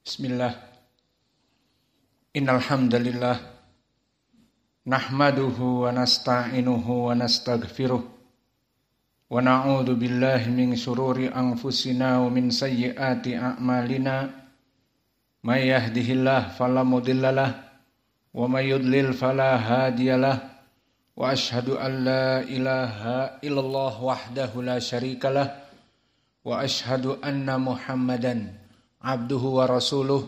Bismillah. Innal hamdalillah nahmaduhu wa nasta'inuhu wa nastaghfiruh wa na'udzu billahi min syururi anfusina wa min sayyiati a'malina may yahdihillahu fala mudhillalah wa may yudlil fala hadiyalah wa asyhadu an la ilaha illallah wahdahu la syarikalah wa asyhadu anna Muhammadan abduhu wa rasuluh,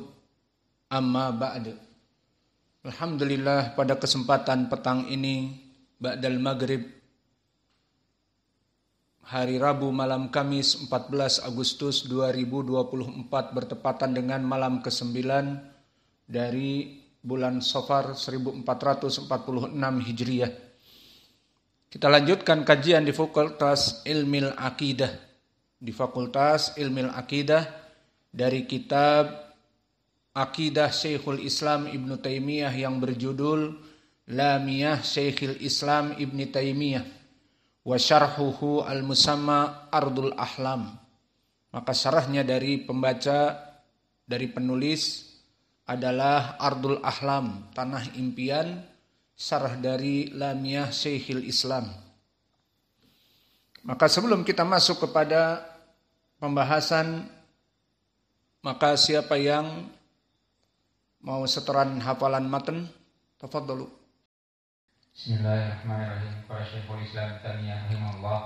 amma ba'du. Alhamdulillah, pada kesempatan petang ini ba'dal maghrib hari Rabu malam Kamis 14 Agustus 2024 bertepatan dengan malam ke-9 dari bulan Safar 1446 Hijriah. Kita lanjutkan kajian di Fakultas Ilmil Aqidah. Di Fakultas Ilmil Aqidah dari kitab Aqidah Syekhul Islam Ibn Taimiyah yang berjudul Lamiyah Syekhul Islam Ibn Taimiyah wa syarhuhu al-musamma Ardul Ahlam. Maka syarahnya dari pembaca, dari penulis adalah Ardul Ahlam, Tanah Impian, syarah dari Lamiyah Syekhul Islam. Maka sebelum kita masuk kepada pembahasan, maka siapa yang mau setoran hafalan matan, tafadhalu. Bismillahirrahmanirrahim. Qala Syekhul Islam Taimiyah rahimahullah,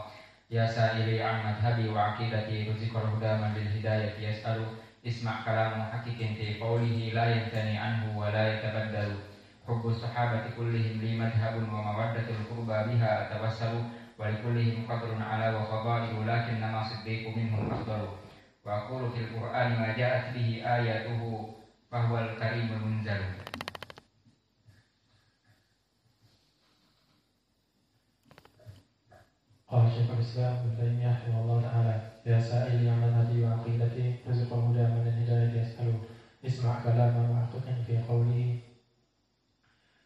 ya sa'ili an madhhabi wa aqidati rizqal huda man lil hidayati yas'alu isma' kalam haqiqin fi qawlihi la yantani anhu wa la yatabaddalu hubbus sahabati kullihim li madhhabun wa mawaddatul qurba biha atawassalu wa likullihim qadrun ala wa fadailu lakinna ma siddiqu minhum afdalu wa aqulu fil Qur'ani ma ja'at bihi ayatuhu fahuwal karimul munzalu. Qala Syekhul Islam Ibn Taimiyah rahimahullah ta'ala, ya sa'ili an madhhabi wa aqidati rizqal huda man al-hidayati yas'alu isma' kalama wa haqiqan fi qawlihi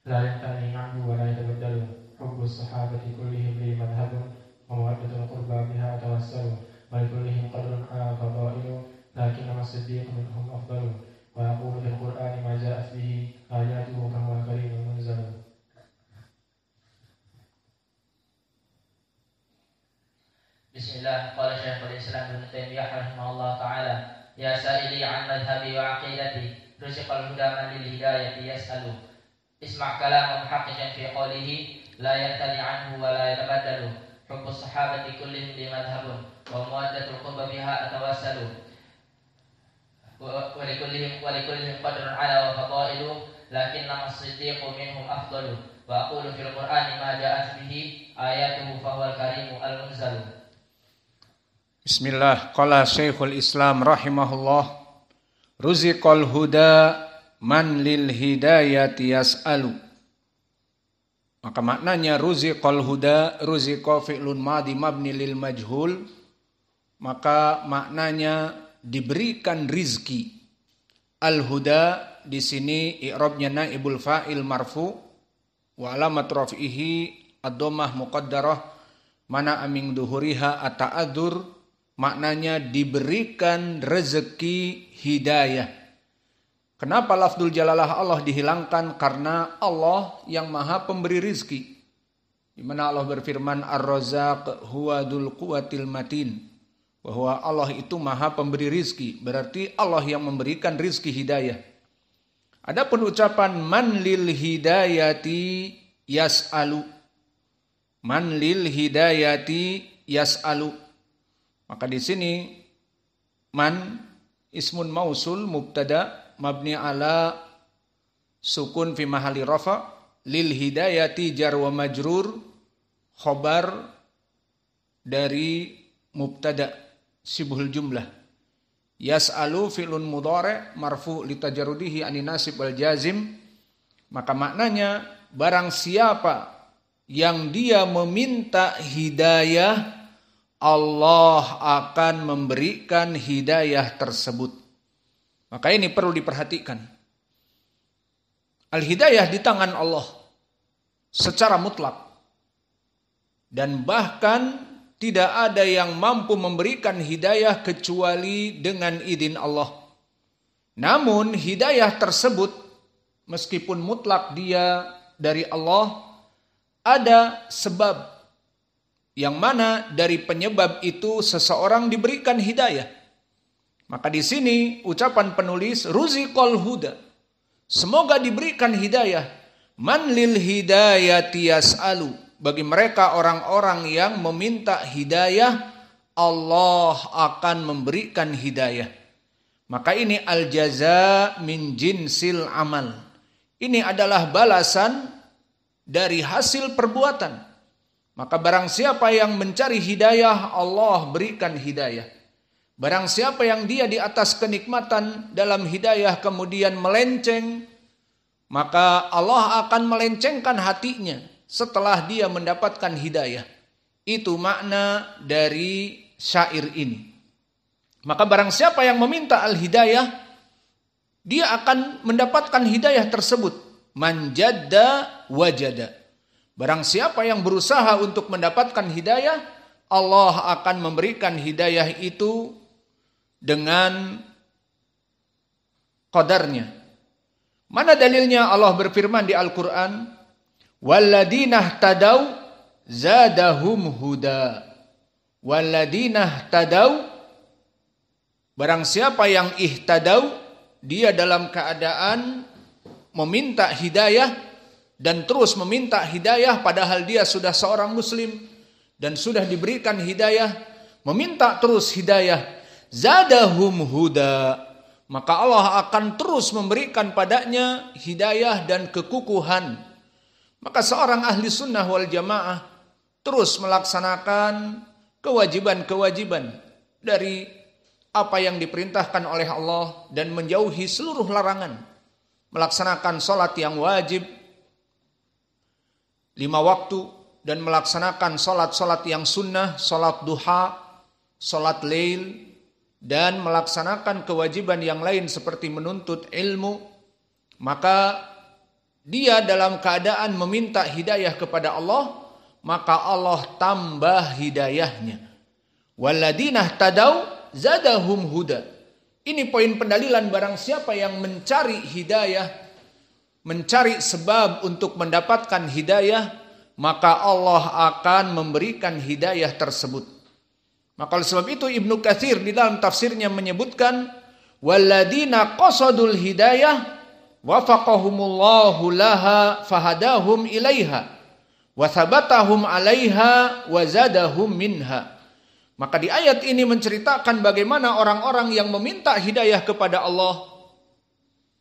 la yantani anhu wa la yatabaddalu hubbus sahabati kullihim li madhhabun wa mawaddatul qurba biha tawassalu wa likullihim qadrun ala fadailu lakinna as-siddiq minhum afdalu wa yaqulu fil Qur'ani ma ja'at bihi ayatuhu fahuwa karimul munzalu. Bismillah. Qala Syekhul Islam Ibn Taimiyah rahimahullah ta'ala, ya sa'ili an madhhabi wa aqidati rizqal huda man lil hidayati yas'alu isma' kalam muhaqqiqan fi qawlihi la yantani anhu wa la yatabaddalu hubbus sahabati kullihim li madhhabun wa mawaddatul qurba biha atawassalu wa likullihim qadrun ala wa fadailu lakinna as-siddiqu minhum afdalu wa aqulu fil Qur'ani ma ja'at bihi ayatuhu fahuwal karimu al-munzalu. Bismillah. Qala Syekhul Islam rahimahullah, ruziqal huda man lil hidayati yas'alu. Maka maknanya ruziqal huda, ruziqa fi'lun madhi mabni lil majhul, maka maknanya diberikan rizki. Al-huda di sini i'rabnya naibul fa'il marfu wa alamat raf'ihi ad-dhammah muqaddarah mana aming duhuriha at-ta'adzur. Maknanya diberikan rezeki hidayah. Kenapa lafzul jalalah Allah dihilangkan? Karena Allah yang maha pemberi rizki. Di mana Allah berfirman, Ar-Razzaq huwa dzul quwwatil matin. Bahwa Allah itu maha pemberi rizki. Berarti Allah yang memberikan rizki hidayah. Adapun ucapan man lil hidayati yas'alu. Man lil hidayati yas'alu. Maka di sini man ismun mausul mubtada mabni ala sukun fi mahali rafa, lil hidayati jar wa majrur khobar dari mubtada sibhul jumlah. Yas'alu fi'lun mudhari' marfu' li tajarrudihi anin nasib wal jazim. Maka maknanya barang siapa yang dia meminta hidayah, Allah akan memberikan hidayah tersebut. Maka ini perlu diperhatikan. Al-hidayah di tangan Allah secara mutlak. Dan bahkan tidak ada yang mampu memberikan hidayah kecuali dengan izin Allah. Namun hidayah tersebut meskipun mutlak dia dari Allah, ada sebab yang mana dari penyebab itu seseorang diberikan hidayah. Maka di sini ucapan penulis ruziqal huda, semoga diberikan hidayah. Man lil hidayati yas'alu, bagi mereka orang-orang yang meminta hidayah, Allah akan memberikan hidayah. Maka ini al-jaza min jinsil amal. Ini adalah balasan dari hasil perbuatan. Maka barang siapa yang mencari hidayah, Allah berikan hidayah. Barang siapa yang dia di atas kenikmatan dalam hidayah kemudian melenceng, maka Allah akan melencengkan hatinya setelah dia mendapatkan hidayah. Itu makna dari syair ini. Maka barang siapa yang meminta al-hidayah, dia akan mendapatkan hidayah tersebut. Man jadda wajada. Barang siapa yang berusaha untuk mendapatkan hidayah, Allah akan memberikan hidayah itu dengan qadarnya. Mana dalilnya? Allah berfirman di Al-Quran, Walladina htadaw zadahum huda. Walladina htadaw, barang siapa yang ihtadaw, dia dalam keadaan meminta hidayah dan terus meminta hidayah padahal dia sudah seorang muslim dan sudah diberikan hidayah, meminta terus hidayah, zadahum huda, maka Allah akan terus memberikan padanya hidayah dan kekukuhan. Maka seorang ahli sunnah wal jamaah terus melaksanakan kewajiban-kewajiban dari apa yang diperintahkan oleh Allah dan menjauhi seluruh larangan. Melaksanakan sholat yang wajib 5 waktu dan melaksanakan sholat-sholat yang sunnah, sholat duha, sholat lail, dan melaksanakan kewajiban yang lain seperti menuntut ilmu. Maka dia dalam keadaan meminta hidayah kepada Allah, maka Allah tambah hidayahnya. Walladina tadaw zadahum huda. Ini poin pendalilan barang siapa yang mencari hidayah, mencari sebab untuk mendapatkan hidayah, maka Allah akan memberikan hidayah tersebut. Maka oleh sebab itu Ibnu Katsir di dalam tafsirnya menyebutkan walladina qasadul hidayah wafaqahumullahu laha fahadahum ilaiha wa thabatahum 'alaiha wa zadahum minha. Maka di ayat ini menceritakan bagaimana orang-orang yang meminta hidayah kepada Allah.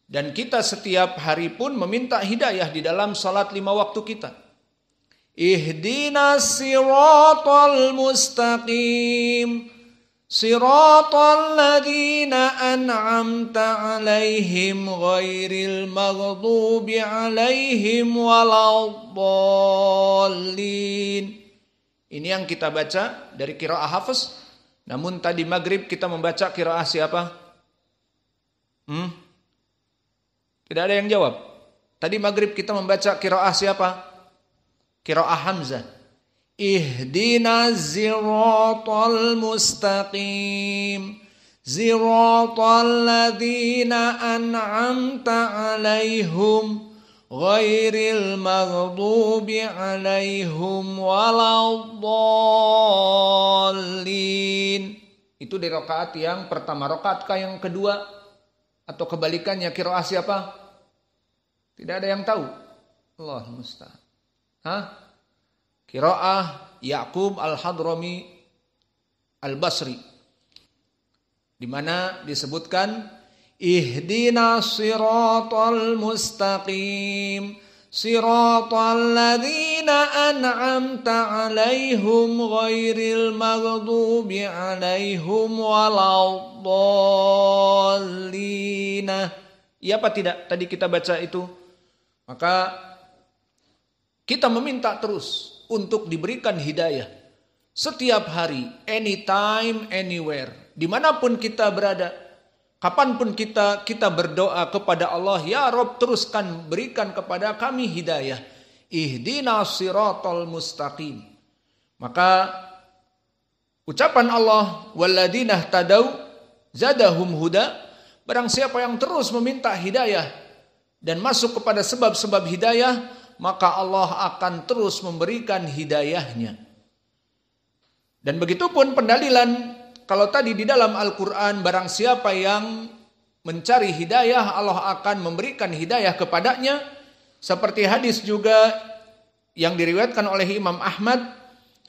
Dan kita setiap hari pun meminta hidayah di dalam salat 5 waktu kita. Ihdinas siratal mustaqim, siratal ladzina an'amta 'alaihim ghairil maghdubi 'alaihim waladdallin. Ini yang kita baca dari qiraah Hafiz. Namun tadi maghrib kita membaca qiraah siapa? Tidak ada yang jawab. Tadi maghrib kita membaca qiraah siapa? Qiraah Hamzah. Ihdinas siratal mustaqim, siratal ladzina an'amta 'alaihim ghairil maghdubi 'alaihim waladdallin. Itu di rakaat yang pertama. Rakaatkah yang kedua atau kebalikannya qiraah siapa? Tidak ada yang tahu. Allah musta'an. Qiraah Ya'qub Al-Hadrami Al-Basri, di mana disebutkan ihdinas siratal mustaqim, siratal ladzina an'amta 'alaihim ghairil maghdubi 'alaihim waladdallin. Iya apa tidak? Tadi kita baca itu. Maka kita meminta terus untuk diberikan hidayah setiap hari, anytime, anywhere, dimanapun kita berada. Kapanpun kita berdoa kepada Allah, ya Rabb teruskan berikan kepada kami hidayah. Ihdinas siratal mustaqim. Maka ucapan Allah, walladzina tadaw zadahum huda, Barang siapa yang terus meminta hidayah dan masuk kepada sebab-sebab hidayah, maka Allah akan terus memberikan hidayahnya. Dan begitupun pendalilan, kalau tadi di dalam Al-Quran, barang siapa yang mencari hidayah, Allah akan memberikan hidayah kepadanya. Seperti hadis juga yang diriwayatkan oleh Imam Ahmad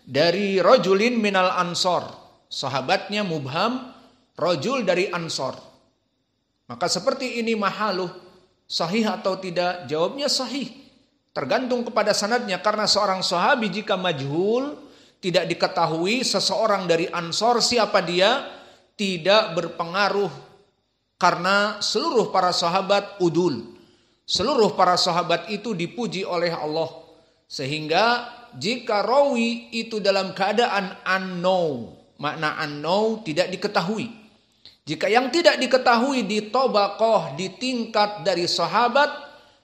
dari rajulin minal ansor, sahabatnya mubham, rajul dari ansor. Maka seperti ini mahaluh, sahih atau tidak? Jawabnya sahih, tergantung kepada sanadnya. Karena seorang sahabi jika majhul, tidak diketahui seseorang dari ansor siapa dia, tidak berpengaruh. Karena seluruh para sahabat udul, seluruh para sahabat itu dipuji oleh Allah. Sehingga jika rawi itu dalam keadaan unknown, makna unknown tidak diketahui. Jika yang tidak diketahui di tabaqah, di tingkat dari sahabat,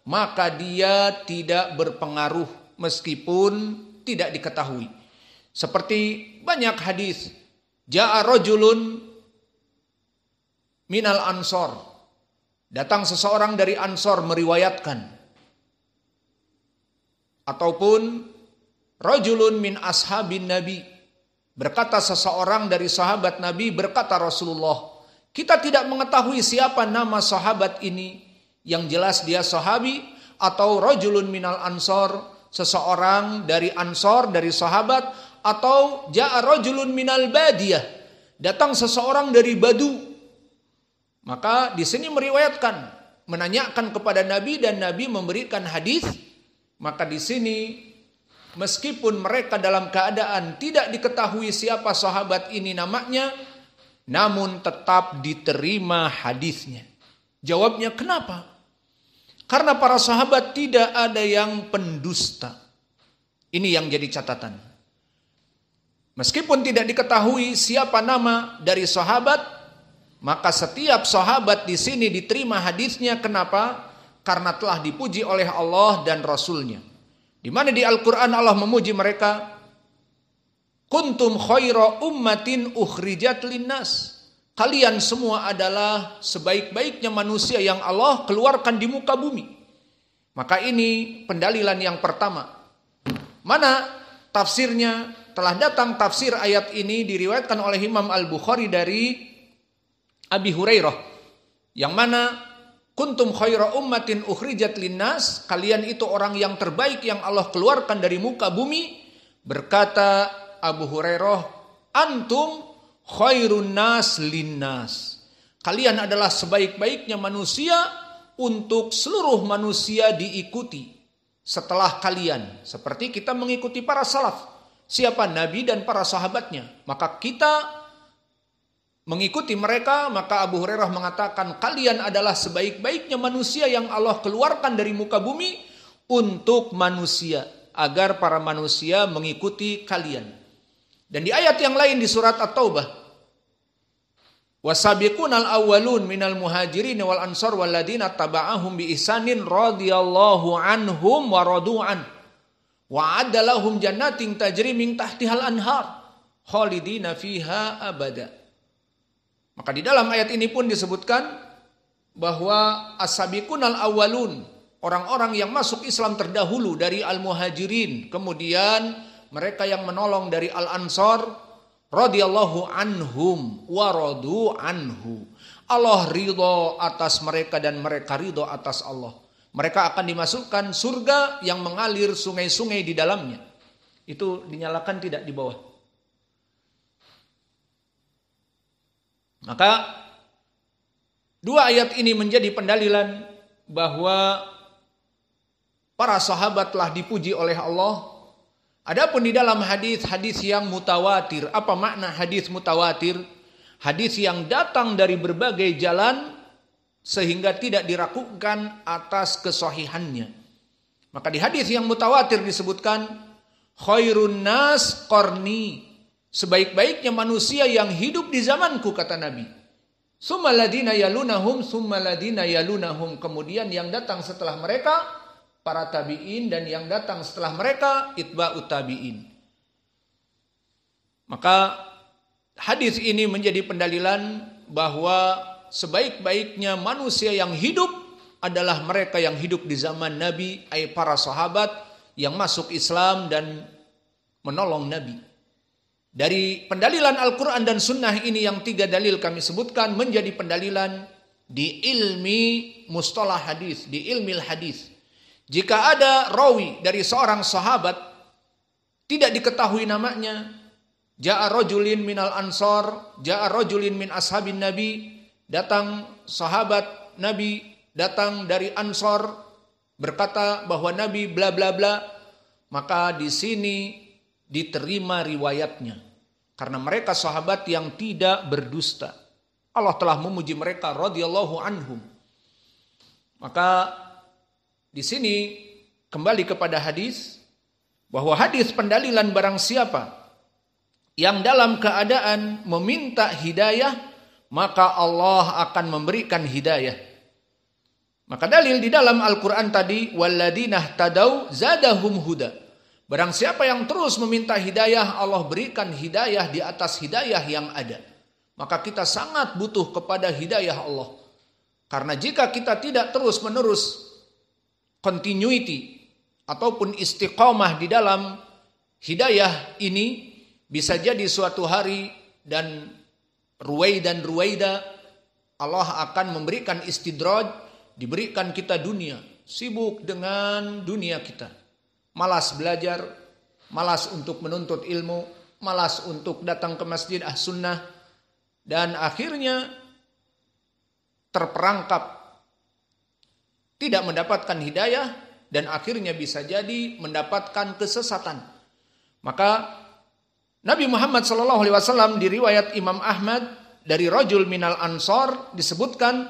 maka dia tidak berpengaruh meskipun tidak diketahui. Seperti banyak hadis, ja'a rajulun minal ansor, datang seseorang dari ansor meriwayatkan, ataupun rajulun min ashabin nabi, berkata seseorang dari sahabat Nabi, berkata Rasulullah. Kita tidak mengetahui siapa nama sahabat ini, yang jelas dia sahabi, atau rajulun minal ansor, seseorang dari ansor, dari sahabat, atau ja'a rajulun minal badiyah, datang seseorang dari badu. Maka di sini meriwayatkan, menanyakan kepada Nabi dan Nabi memberikan hadis. Maka di sini meskipun mereka dalam keadaan tidak diketahui siapa sahabat ini namanya, namun tetap diterima hadisnya. Jawabnya kenapa? Karena para sahabat tidak ada yang pendusta. Ini yang jadi catatan. Meskipun tidak diketahui siapa nama dari sahabat, maka setiap sahabat di sini diterima hadisnya. Kenapa? Karena telah dipuji oleh Allah dan Rasulnya. Di mana di Al-Quran Allah memuji mereka, kuntum khaira ummatin ukhrijat linnas. Kalian semua adalah sebaik-baiknya manusia yang Allah keluarkan di muka bumi. Maka ini pendalilan yang pertama. Mana tafsirnya? Telah datang tafsir ayat ini diriwayatkan oleh Imam Al-Bukhari dari Abi Hurairah, yang mana kuntum khaira ummatin ukhrijat linnas, kalian itu orang yang terbaik yang Allah keluarkan dari muka bumi. Berkata Abu Hurairah, antum khairun nas linnas, kalian adalah sebaik-baiknya manusia untuk seluruh manusia diikuti setelah kalian. Seperti kita mengikuti para salaf, siapa Nabi dan para sahabatnya, maka kita mengikuti mereka. Maka Abu Hurairah mengatakan, kalian adalah sebaik-baiknya manusia yang Allah keluarkan dari muka bumi untuk manusia, agar para manusia mengikuti kalian. Dan di ayat yang lain di surat At-Taubah, wasabiqunal awwalun minal muhajirin wal ansar walladzina taba'ahum bi ihsanin radhiyallahu anhum wa radu'an wa adalahum jannatin tajri min tahtihal anhar khalidina fiha abada. Maka di dalam ayat ini pun disebutkan bahwa as-sabiqunal awwalun, orang-orang yang masuk Islam terdahulu dari al-muhajirin, kemudian mereka yang menolong dari al-ansar, radhiyallahu anhum wa radu anhu. Allah ridho atas mereka dan mereka ridho atas Allah. Mereka akan dimasukkan surga yang mengalir sungai-sungai di dalamnya. Itu dinyalakan tidak di bawah. Maka dua ayat ini menjadi pendalilan bahwa para sahabat telah dipuji oleh Allah. Adapun di dalam hadis-hadis yang mutawatir, apa makna hadis mutawatir? Hadis yang datang dari berbagai jalan sehingga tidak diragukan atas kesahihannya. Maka di hadis yang mutawatir disebutkan, khairun nas qarni, sebaik-baiknya manusia yang hidup di zamanku, kata Nabi. Summa ladina yalunahum, summa ladina yalunahum, kemudian yang datang setelah mereka para tabi'in, dan yang datang setelah mereka itba'ut tabi'in. Maka hadis ini menjadi pendalilan bahwa sebaik-baiknya manusia yang hidup adalah mereka yang hidup di zaman Nabi, ay para sahabat yang masuk Islam dan menolong Nabi. Dari pendalilan Al-Quran dan Sunnah ini yang 3 dalil kami sebutkan menjadi pendalilan di ilmi mustalah hadis, di ilmi hadis. Jika ada rawi dari seorang sahabat tidak diketahui namanya, ja'a rajulin minal ansar, ja'a rajulin min ashabin nabi, datang sahabat Nabi, datang dari Ansor berkata bahwa Nabi bla bla bla, maka di sini diterima riwayatnya karena mereka sahabat yang tidak berdusta. Allah telah memuji mereka radhiyallahu anhum. Maka di sini kembali kepada hadis bahwa hadis pendalilan barang siapa yang dalam keadaan meminta hidayah maka Allah akan memberikan hidayah. Maka dalil di dalam Al-Quran tadi walladzina tadau zadahum huda. Barang siapa yang terus meminta hidayah, Allah berikan hidayah di atas hidayah yang ada. Maka kita sangat butuh kepada hidayah Allah. Karena jika kita tidak terus menerus continuity ataupun istiqamah di dalam hidayah ini, bisa jadi suatu hari dan ruwaida Allah akan memberikan istidraj, diberikan kita dunia, sibuk dengan dunia kita. Malas belajar, malas untuk menuntut ilmu, malas untuk datang ke masjid sunnah, dan akhirnya terperangkap, tidak mendapatkan hidayah, dan akhirnya bisa jadi mendapatkan kesesatan. Maka Nabi Muhammad SAW di riwayat Imam Ahmad dari rajul minal ansar disebutkan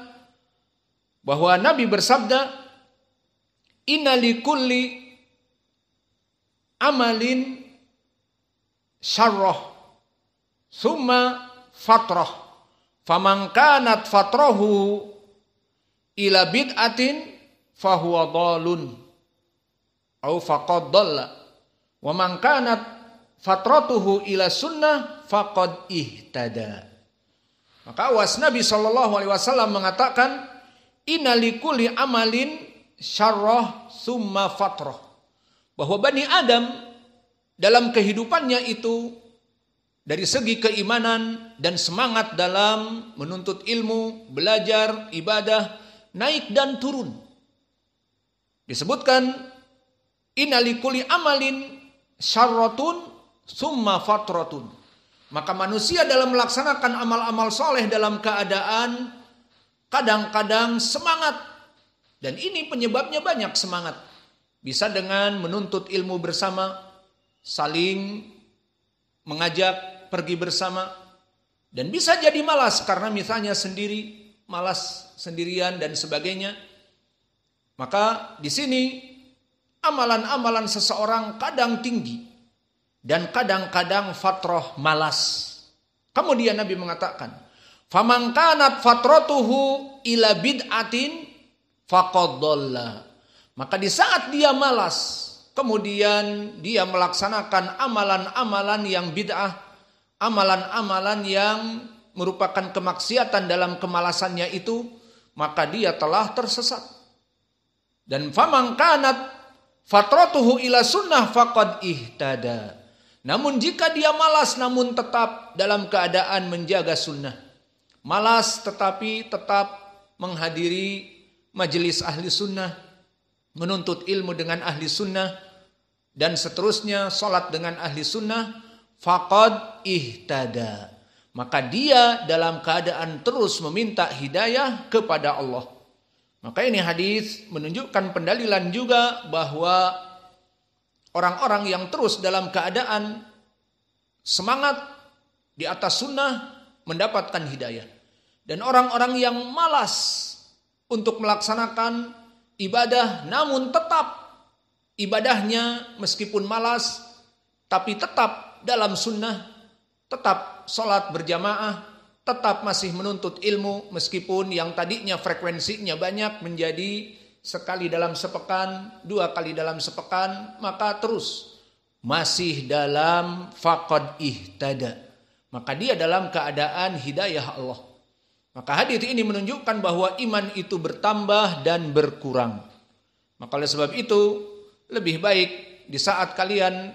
bahwa Nabi bersabda, inna likulli amalin syarrah summa fatrah faman kanat fatrahu ila bid'atin fahuwa dhalun au faqad dhalla wa man kanat fatratuhu ila sunnah faqad ihtada. Maka awas Nabi SAW mengatakan inna likulli amalin syarrah summa fatrah, bahwa Bani Adam dalam kehidupannya itu dari segi keimanan dan semangat dalam menuntut ilmu, belajar, ibadah, naik dan turun. Disebutkan inna likulli amalin syarratun summa fatratun. Maka manusia dalam melaksanakan amal-amal soleh dalam keadaan kadang-kadang semangat. Dan ini penyebabnya banyak semangat. Bisa dengan menuntut ilmu bersama, saling mengajak pergi bersama. Dan bisa jadi malas karena misalnya sendiri, malas sendirian dan sebagainya. Maka di sini amalan-amalan seseorang kadang tinggi dan kadang-kadang fatrah malas. Kemudian Nabi mengatakan, "Faman kanat fatratuhu ila bid'atin faqad dhalla." Maka di saat dia malas, kemudian dia melaksanakan amalan-amalan yang bid'ah, amalan-amalan yang merupakan kemaksiatan dalam kemalasannya itu, maka dia telah tersesat. Dan faman kanat fatratuhu ila sunnah faqad ihtada. Namun jika dia malas namun tetap dalam keadaan menjaga sunnah, malas tetapi tetap menghadiri majelis ahli sunnah, menuntut ilmu dengan ahli sunnah, dan seterusnya salat dengan ahli sunnah, faqad ihtada. Maka dia dalam keadaan terus meminta hidayah kepada Allah. Maka ini hadis menunjukkan pendalilan juga bahwa orang-orang yang terus dalam keadaan semangat di atas sunnah mendapatkan hidayah. Dan orang-orang yang malas untuk melaksanakan ibadah namun tetap ibadahnya meskipun malas tapi tetap dalam sunnah, tetap sholat berjamaah, tetap masih menuntut ilmu meskipun yang tadinya frekuensinya banyak menjadi sekali dalam sepekan, 2 kali dalam sepekan, maka terus masih dalam faqad ihtada. Maka dia dalam keadaan hidayah Allah. Maka hadis ini menunjukkan bahwa iman itu bertambah dan berkurang. Maka oleh sebab itu lebih baik di saat kalian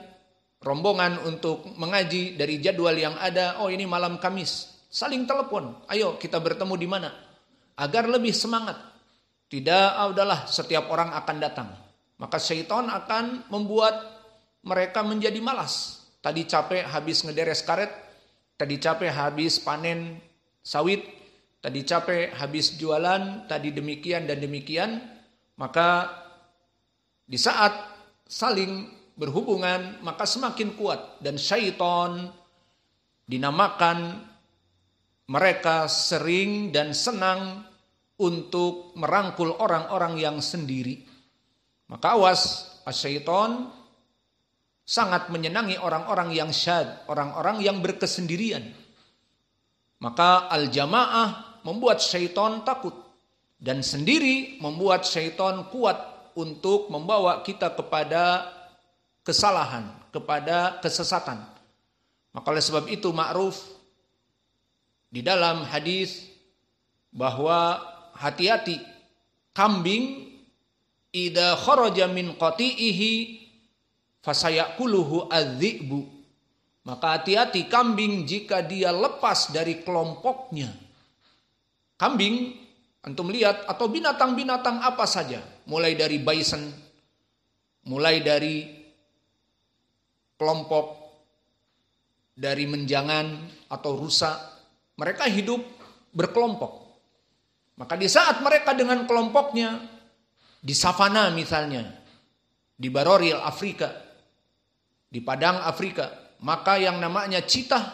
rombongan untuk mengaji dari jadwal yang ada, oh ini malam Kamis, saling telepon, ayo kita bertemu di mana, agar lebih semangat. Tidak, udahlah setiap orang akan datang. Maka syaitan akan membuat mereka menjadi malas. Tadi capek habis ngederes karet, tadi capek habis panen sawit, tadi capek habis jualan, tadi demikian dan demikian. Maka di saat saling berhubungan maka semakin kuat, dan syaitan dinamakan mereka sering dan senang untuk merangkul orang-orang yang sendiri. Maka awas, syaitan sangat menyenangi orang-orang yang syad, orang-orang yang berkesendirian. Maka al-jamaah membuat syaitan takut, dan sendiri membuat syaitan kuat untuk membawa kita kepada kesalahan, kepada kesesatan. Maka oleh sebab itu ma'ruf di dalam hadis bahwa hati-hati kambing idza kharaja min qati'ihi fasayakuluhu adz-dzi'bu. Maka hati-hati kambing jika dia lepas dari kelompoknya. Kambing antum lihat, atau binatang-binatang apa saja, mulai dari bison, mulai dari kelompok dari menjangan atau rusa, mereka hidup berkelompok. Maka di saat mereka dengan kelompoknya di savana misalnya, di Barorial Afrika, di padang Afrika, maka yang namanya citah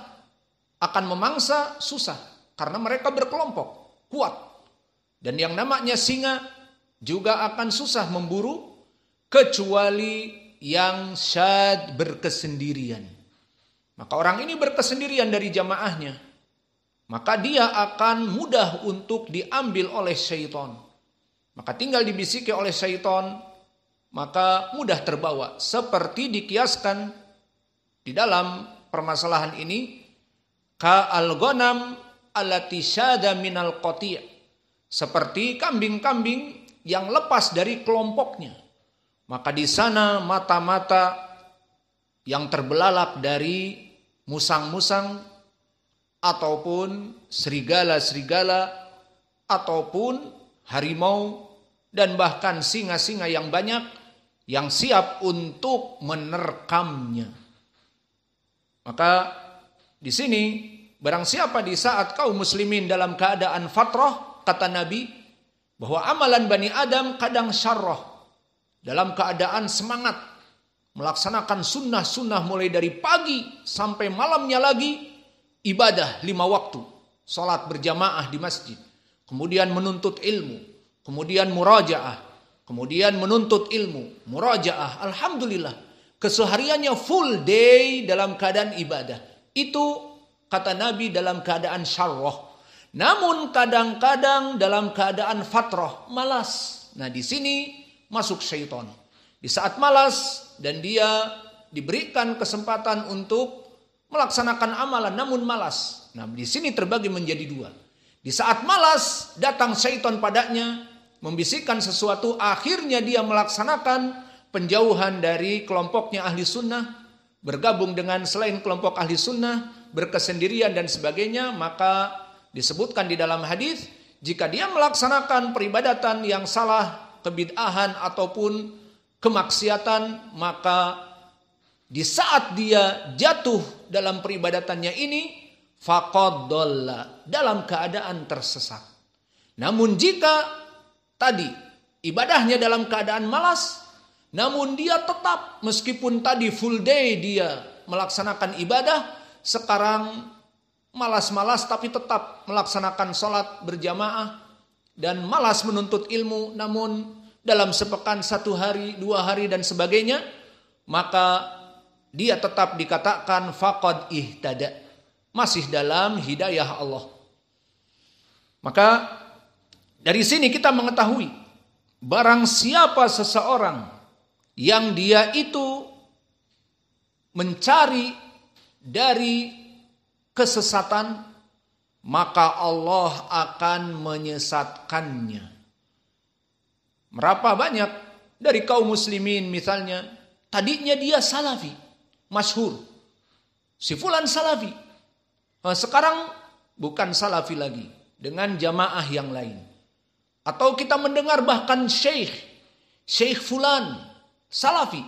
akan memangsa susah karena mereka berkelompok, kuat. Dan yang namanya singa juga akan susah memburu kecuali yang syad berkesendirian. Maka orang ini berkesendirian dari jamaahnya, maka dia akan mudah untuk diambil oleh syaitan. Maka tinggal dibisiki oleh syaitan, maka mudah terbawa. Seperti dikiaskan di dalam permasalahan ini, ka'al-ghanam allati syada minal qati', seperti kambing-kambing yang lepas dari kelompoknya. Maka di sana mata-mata yang terbelalak dari musang-musang ataupun serigala-serigala ataupun harimau dan bahkan singa-singa yang banyak yang siap untuk menerkamnya. Maka di sini barang siapa di saat kaum muslimin dalam keadaan fatrah, kata Nabi bahwa amalan Bani Adam kadang syarrah, dalam keadaan semangat melaksanakan sunnah-sunnah mulai dari pagi sampai malamnya lagi, ibadah 5 waktu, salat berjamaah di masjid, kemudian menuntut ilmu, kemudian murajaah, kemudian menuntut ilmu, murajaah, alhamdulillah, kesehariannya full day dalam keadaan ibadah. Itu kata Nabi dalam keadaan syarrah. Namun kadang-kadang dalam keadaan fatrah, malas. Nah di sini masuk syaitan. Di saat malas dan dia diberikan kesempatan untuk melaksanakan amalan namun malas. Nah, di sini terbagi menjadi 2. Di saat malas datang syaitan padanya, membisikkan sesuatu, akhirnya dia melaksanakan penjauhan dari kelompoknya ahli sunnah, bergabung dengan selain kelompok ahli sunnah, berkesendirian dan sebagainya. Maka disebutkan di dalam hadis, jika dia melaksanakan peribadatan yang salah, kebid'ahan ataupun kemaksiatan, maka di saat dia jatuh dalam peribadatannya ini, faqad dhalla, dalam keadaan tersesat. Namun jika tadi ibadahnya dalam keadaan malas, namun dia tetap meskipun tadi full day dia melaksanakan ibadah, sekarang malas-malas tapi tetap melaksanakan sholat berjamaah dan malas menuntut ilmu, namun dalam sepekan 1 hari, 2 hari dan sebagainya, maka dia tetap dikatakan faqad ihtada, masih dalam hidayah Allah. Maka dari sini kita mengetahui barang siapa seseorang yang dia itu mencari dari kesesatan, maka Allah akan menyesatkannya. Berapa banyak dari kaum muslimin misalnya, tadinya dia salafi, masyhur. Si fulan salafi. Sekarang bukan salafi lagi, dengan jamaah yang lain. Atau kita mendengar bahkan Syekh fulan, salafi.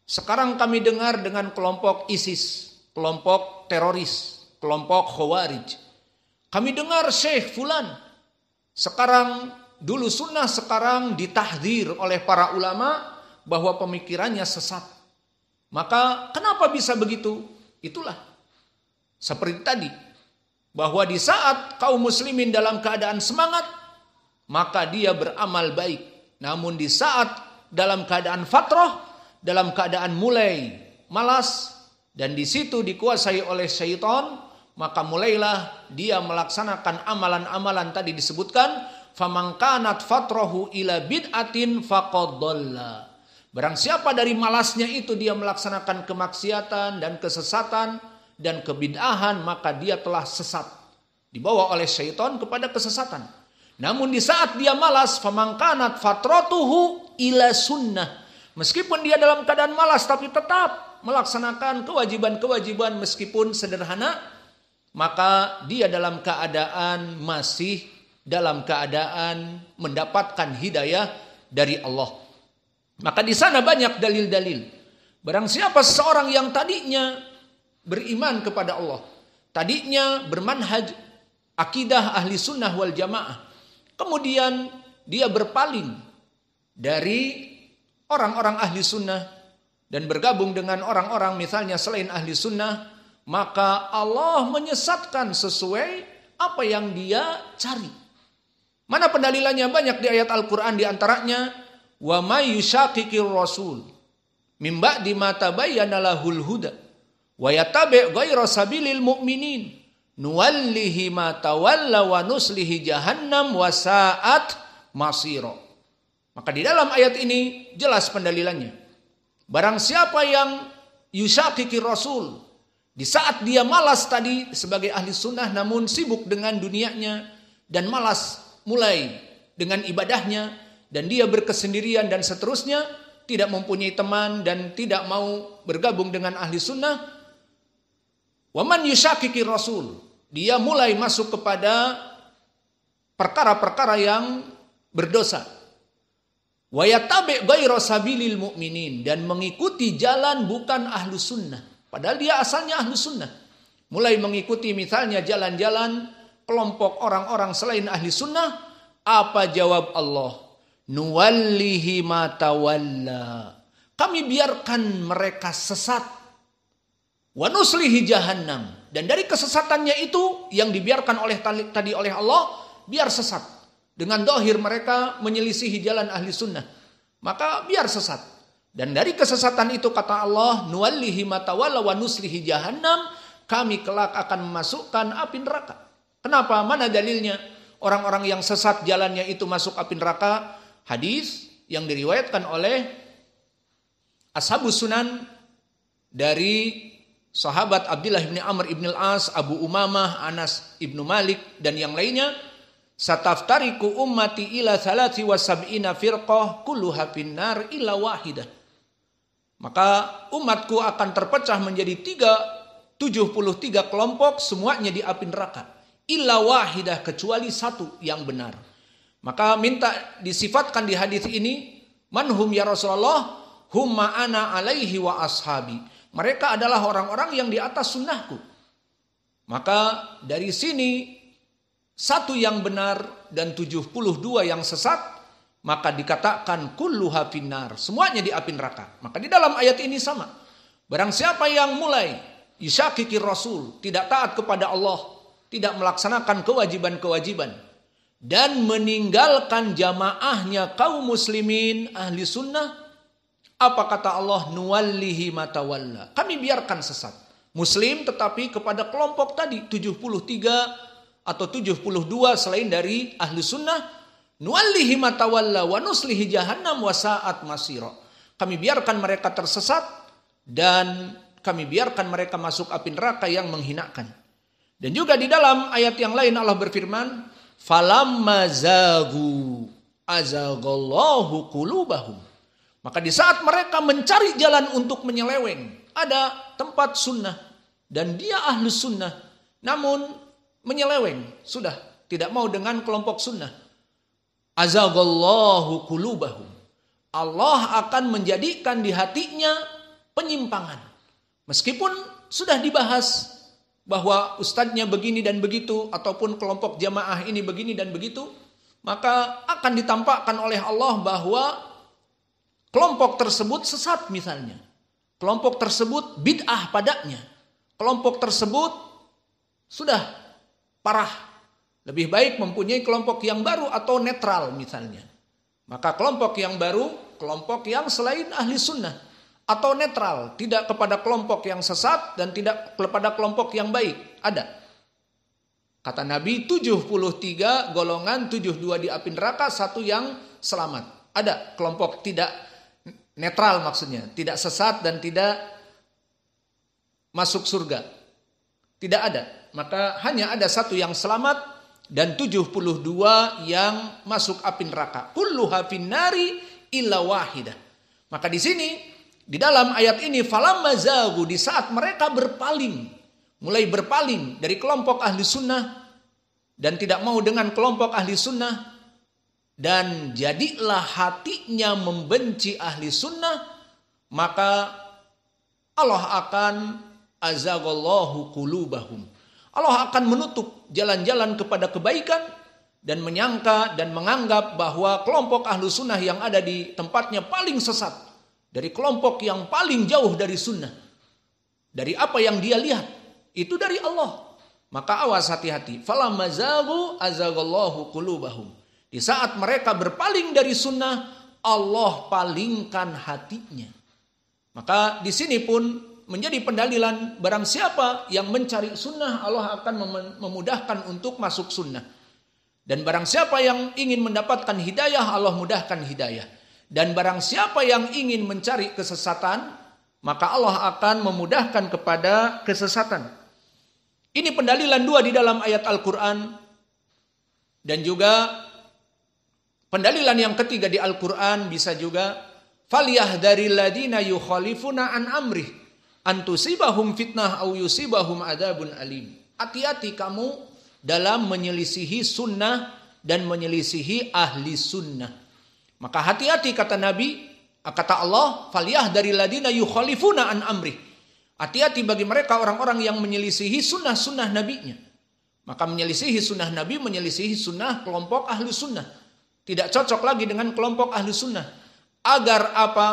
Sekarang kami dengar dengan kelompok ISIS, kelompok teroris, kelompok Khawarij. Kami dengar Syekh fulan. Sekarang, dulu sunnah, sekarang ditahdzir oleh para ulama bahwa pemikirannya sesat. Maka kenapa bisa begitu? Itulah. Seperti tadi. Bahwa di saat kaum muslimin dalam keadaan semangat, maka dia beramal baik. Namun di saat dalam keadaan fatrah, dalam keadaan mulai malas, dan di situ dikuasai oleh syaitan, maka mulailah dia melaksanakan amalan-amalan tadi disebutkan, faman kanat fatrahu ila bid'atin faqad dhalla. Barang siapa dari malasnya itu dia melaksanakan kemaksiatan dan kesesatan dan kebid'ahan, maka dia telah sesat, dibawa oleh syaitan kepada kesesatan. Namun di saat dia malas, faman kanat fatratuhu ila sunnah. Meskipun dia dalam keadaan malas tapi tetap melaksanakan kewajiban-kewajiban meskipun sederhana, maka dia dalam keadaan masih dalam keadaan mendapatkan hidayah dari Allah. Maka di sana banyak dalil-dalil. Barang siapa seseorang yang tadinya beriman kepada Allah, tadinya bermanhaj akidah ahli sunnah wal jamaah, kemudian dia berpaling dari orang-orang ahli sunnah dan bergabung dengan orang-orang misalnya selain ahli sunnah, maka Allah menyesatkan sesuai apa yang dia cari. Mana pendalilannya? Banyak di ayat Al-Quran, di antaranya wa may yushaqiqir rasul mim ba'di ma tabayyana lahul huda wa yattabi' ghayra sabilil mu'minin nuwallihi ma tawalla wa nuslihi jahannam wa sa'at masira. Maka di dalam ayat ini jelas pendalilannya. Barang siapa yang yushaqiqir rasul, di saat dia malas tadi sebagai ahli sunnah namun sibuk dengan dunianya dan malas mulai dengan ibadahnya dan dia berkesendirian dan seterusnya, tidak mempunyai teman dan tidak mau bergabung dengan ahli sunnah, waman yushaqiqir rasul, dia mulai masuk kepada perkara-perkara yang berdosa. Wa yattabi' ghayra sabilil mu'minin, dan mengikuti jalan bukan ahlu sunnah. Padahal dia asalnya ahlu sunnah. Mulai mengikuti misalnya jalan-jalan kelompok orang-orang selain ahli sunnah. Apa jawab Allah? Nuwallihi ma tawalla. Kami biarkan mereka sesat. Wa nuslihi jahannam. Dan dari kesesatannya itu yang dibiarkan tadi oleh Allah, biar sesat. Dengan dohir mereka menyelisihi jalan ahli sunnah, maka biar sesat. Dan dari kesesatan itu kata Allah, nuwallihi ma tawalla wa nuslihi jahannam, kami kelak akan memasukkan api neraka. Kenapa? Mana dalilnya? Orang-orang yang sesat jalannya itu masuk api neraka. Hadis yang diriwayatkan oleh Ashabus Sunan dari sahabat Abdullah bin Amr bin Al-As, Abu Umamah, Anas ibnu Malik dan yang lainnya. Sataftariku ummati ila 73 firqah kulluha finnar illa wahidah. Maka umatku akan terpecah menjadi 73 kelompok, semuanya di api neraka. Illa wahidah, kecuali satu yang benar. Maka minta disifatkan di hadis ini, manhum ya Rasulullah, hum ma'ana alaihi wa ashabi. Mereka adalah orang-orang yang di atas sunnahku. Maka dari sini satu yang benar dan 72 yang sesat, maka dikatakan kulluha finnar, semuanya di api neraka. Maka di dalam ayat ini sama. Barang siapa yang mulai yushaqiqir rasul, tidak taat kepada Allah, tidak melaksanakan kewajiban-kewajiban, dan meninggalkan jamaahnya kaum muslimin ahli sunnah, apa kata Allah? Nuwallihi ma tawalla. Kami biarkan sesat. Muslim tetapi kepada kelompok tadi 73 atau 72 selain dari ahli sunnah, nuwallihi ma tawalla wa nuslihi jahannam wa sa'at masira. Kami biarkan mereka tersesat dan kami biarkan mereka masuk api neraka yang menghinakan. Dan juga di dalam ayat yang lain Allah berfirman, falamma zagu azaghallahu qulubahum. Maka di saat mereka mencari jalan untuk menyeleweng, ada tempat sunnah dan dia ahlu sunnah, namun menyeleweng, sudah tidak mau dengan kelompok sunnah. Azaghallahu qulubahum. Allah akan menjadikan di hatinya penyimpangan. Meskipun sudah dibahas bahwa ustadznya begini dan begitu, ataupun kelompok jamaah ini begini dan begitu, maka akan ditampakkan oleh Allah bahwa kelompok tersebut sesat misalnya. Kelompok tersebut bid'ah padanya. Kelompok tersebut sudah parah. Lebih baik mempunyai kelompok yang baru atau netral misalnya. Maka kelompok yang baru, kelompok yang selain ahli sunnah. Atau netral, tidak kepada kelompok yang sesat dan tidak kepada kelompok yang baik. Ada. Kata Nabi, 73 golongan, 72 di api neraka, 1 yang selamat. Ada kelompok tidak netral maksudnya, tidak sesat dan tidak masuk surga. Tidak ada. Maka hanya ada 1 yang selamat dan 72 yang masuk api neraka. Kulluha finnari illa wahidah. Maka di sini di dalam ayat ini falamma zagu, di saat mereka berpaling, mulai berpaling dari kelompok ahli sunnah dan tidak mau dengan kelompok ahli sunnah, dan jadilah hatinya membenci ahli sunnah, maka Allah akan azaghallahu qulubahum. Allah akan menutup jalan-jalan kepada kebaikan dan menyangka dan menganggap bahwa kelompok ahli sunnah yang ada di tempatnya paling sesat. Dari kelompok yang paling jauh dari sunnah. Dari apa yang dia lihat. Itu dari Allah. Maka awas hati-hati. Falamma zagu azaghallahu qulubahum. Di saat mereka berpaling dari sunnah, Allah palingkan hatinya. Maka di sini pun menjadi pendalilan barang siapa yang mencari sunnah, Allah akan memudahkan untuk masuk sunnah. Dan barang siapa yang ingin mendapatkan hidayah, Allah mudahkan hidayah. Dan barang siapa yang ingin mencari kesesatan, maka Allah akan memudahkan kepada kesesatan. Ini pendalilan 2 di dalam ayat Al-Quran. Dan juga pendalilan yang ketiga di Al-Quran bisa juga, falyahdharil ladzina yukhalifuna an amrih an tusibahum fitnah au yusibahum adzabun alim. Hati-hati kamu dalam menyelisihi sunnah dan menyelisihi ahli sunnah. Maka hati-hati kata Nabi, kata Allah, falyahdharil ladzina yukhalifuna an amrih. Hati-hati bagi mereka orang-orang yang menyelisihi sunnah-sunnah Nabi-Nya. Maka menyelisihi sunnah Nabi, menyelisihi sunnah kelompok ahli sunnah. Tidak cocok lagi dengan kelompok ahli sunnah. Agar apa?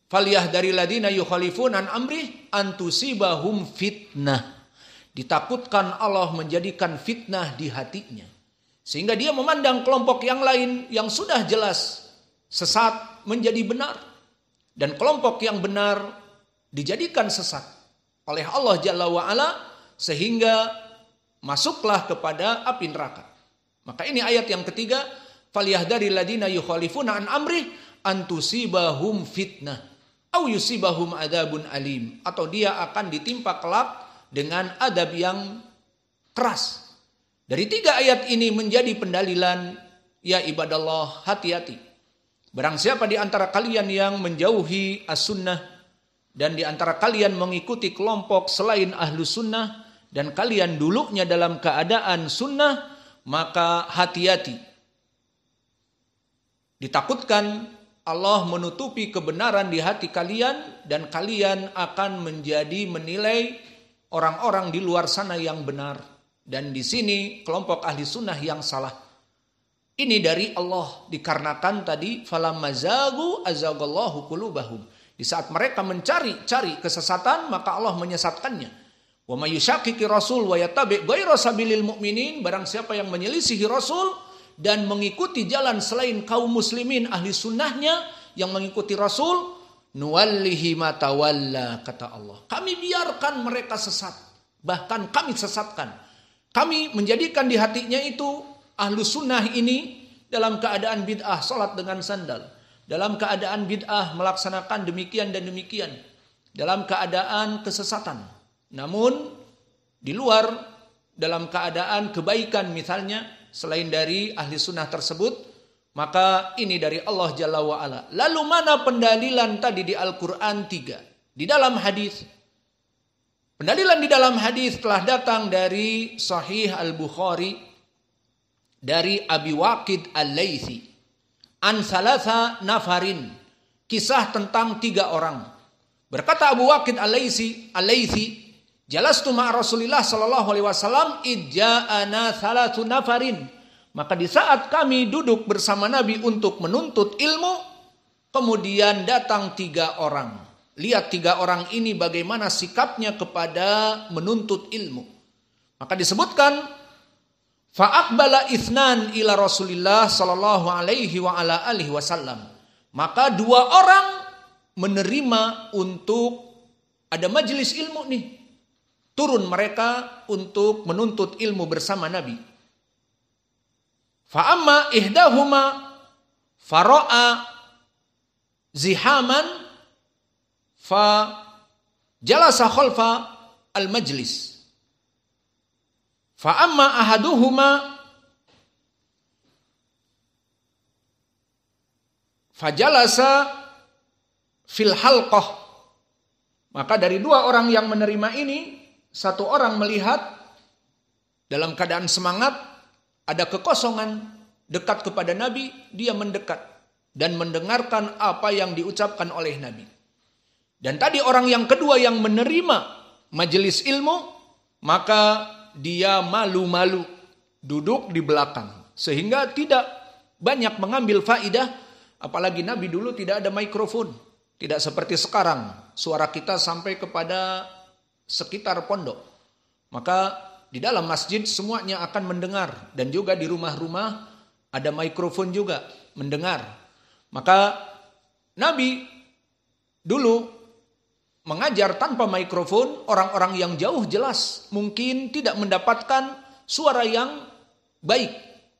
Falyahdharil ladzina yukhalifuna an amrih an tusibahum fitnah. Ditakutkan Allah menjadikan fitnah di hatinya. Sehingga dia memandang kelompok yang lain yang sudah jelas sesat menjadi benar. Dan kelompok yang benar dijadikan sesat oleh Allah Jalla wa'ala, sehingga masuklah kepada api neraka. Maka ini ayat yang ketiga, falyahdharil ladzina yukhalifuna an amrih an tusibahum fitnah au yusibahum adzabun alim. Atau dia akan ditimpa kelak dengan adab yang keras. Dari 3 ayat ini menjadi pendalilan, ya ibadallah, hati-hati. Barang siapa di antara kalian yang menjauhi as-sunnah dan di antara kalian mengikuti kelompok selain ahlu sunnah dan kalian dulunya dalam keadaan sunnah, maka hati-hati. Ditakutkan Allah menutupi kebenaran di hati kalian dan kalian akan menjadi menilai orang-orang di luar sana yang benar. Dan di sini kelompok ahli sunnah yang salah. Ini dari Allah, dikarenakan tadi falamma zagu azaghallahu qulubahum. Di saat mereka mencari kesesatan, maka Allah menyesatkannya. Wa may yushaqiqi rasul wa yattabi' ghaira sabilil mu'minin, barang siapa yang menyelisihi Rasul dan mengikuti jalan selain kaum muslimin ahli sunnahnya yang mengikuti Rasul, nuwallihi ma tawalla, kata Allah. Kami biarkan mereka sesat, bahkan kami sesatkan. Kami menjadikan di hatinya itu ahlu sunnah ini dalam keadaan bid'ah salat dengan sandal, dalam keadaan bid'ah melaksanakan demikian dan demikian, dalam keadaan kesesatan. namun di luar dalam keadaan kebaikan misalnya selain dari ahli sunnah tersebut, maka ini dari Allah Jalla wa'ala. Lalu mana pendalilan tadi di Al-Quran? 3. Di dalam hadis, pendalilan di dalam hadis telah datang dari Sahih Al-Bukhari dari Abi Waqid Al-Laythi an salasa nafarin, kisah tentang 3 orang. Berkata Abu Waqid Al-Laythi, jalastu ma'a Rasulillah sallallahu alaihi wasallam idja'ana salatu nafarin. Maka di saat kami duduk bersama Nabi untuk menuntut ilmu, kemudian datang 3 orang. Lihat 3 orang ini bagaimana sikapnya kepada menuntut ilmu. Maka disebutkan fa'aqbala itsnan ila Rasulillah sallallahu alaihi wa ala alihi wasallam. Maka 2 orang menerima untuk ada majelis ilmu nih. Turun mereka untuk menuntut ilmu bersama Nabi. Fa'amma ihdahuma fara'a zihaman fa jalasa khalfa al-majlis. Fa'amma ahaduhuma fajalasa fil halqah. Maka dari 2 orang yang menerima ini, 1 orang melihat dalam keadaan semangat, ada kekosongan dekat kepada Nabi, dia mendekat dan mendengarkan apa yang diucapkan oleh Nabi. Dan tadi orang yang kedua yang menerima majelis ilmu, maka dia malu-malu duduk di belakang sehingga tidak banyak mengambil faidah, apalagi Nabi dulu tidak ada mikrofon, tidak seperti sekarang suara kita sampai kepada sekitar pondok. Maka di dalam masjid semuanya akan mendengar, dan juga di rumah-rumah ada mikrofon juga mendengar. Maka Nabi dulu mengajar tanpa mikrofon, orang-orang yang jauh jelas mungkin tidak mendapatkan suara yang baik.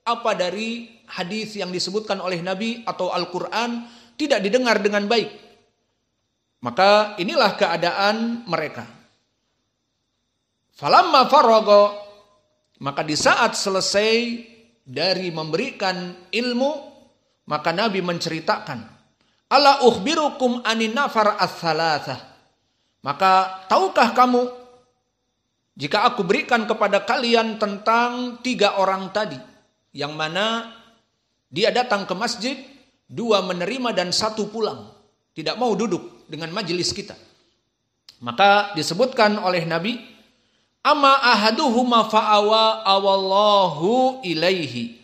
Apa dari hadis yang disebutkan oleh Nabi atau Al-Quran tidak didengar dengan baik. Maka inilah keadaan mereka. Falamma faragha, maka di saat selesai dari memberikan ilmu, maka Nabi menceritakan, ala ukhbirukum anin nafar ats-tsalatsah. Maka tahukah kamu jika aku berikan kepada kalian tentang 3 orang tadi, yang mana dia datang ke masjid, 2 menerima dan 1 pulang, tidak mau duduk dengan majelis kita. Maka disebutkan oleh Nabi, amma ahaduhuma fa'awa awallahu ilaihi.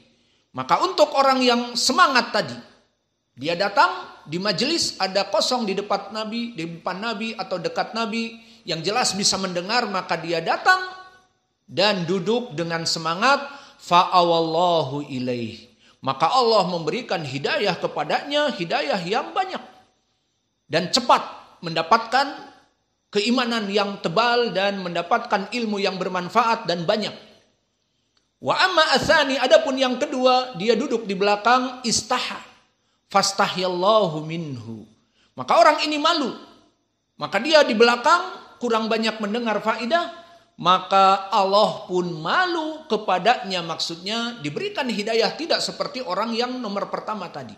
Maka untuk orang yang semangat tadi, dia datang di majelis, ada kosong di depan Nabi atau dekat Nabi yang jelas bisa mendengar, maka dia datang dan duduk dengan semangat, fa'awallahu ilaihi. Maka Allah memberikan hidayah kepadanya, hidayah yang banyak dan cepat mendapatkan keimanan yang tebal dan mendapatkan ilmu yang bermanfaat dan banyak. Wa amma atsani, adapun yang kedua, dia duduk di belakang, istaha fastahyallahu minhu. Maka orang ini malu. Maka dia di belakang kurang banyak mendengar faidah, maka Allah pun malu kepadanya, maksudnya diberikan hidayah tidak seperti orang yang nomor pertama tadi.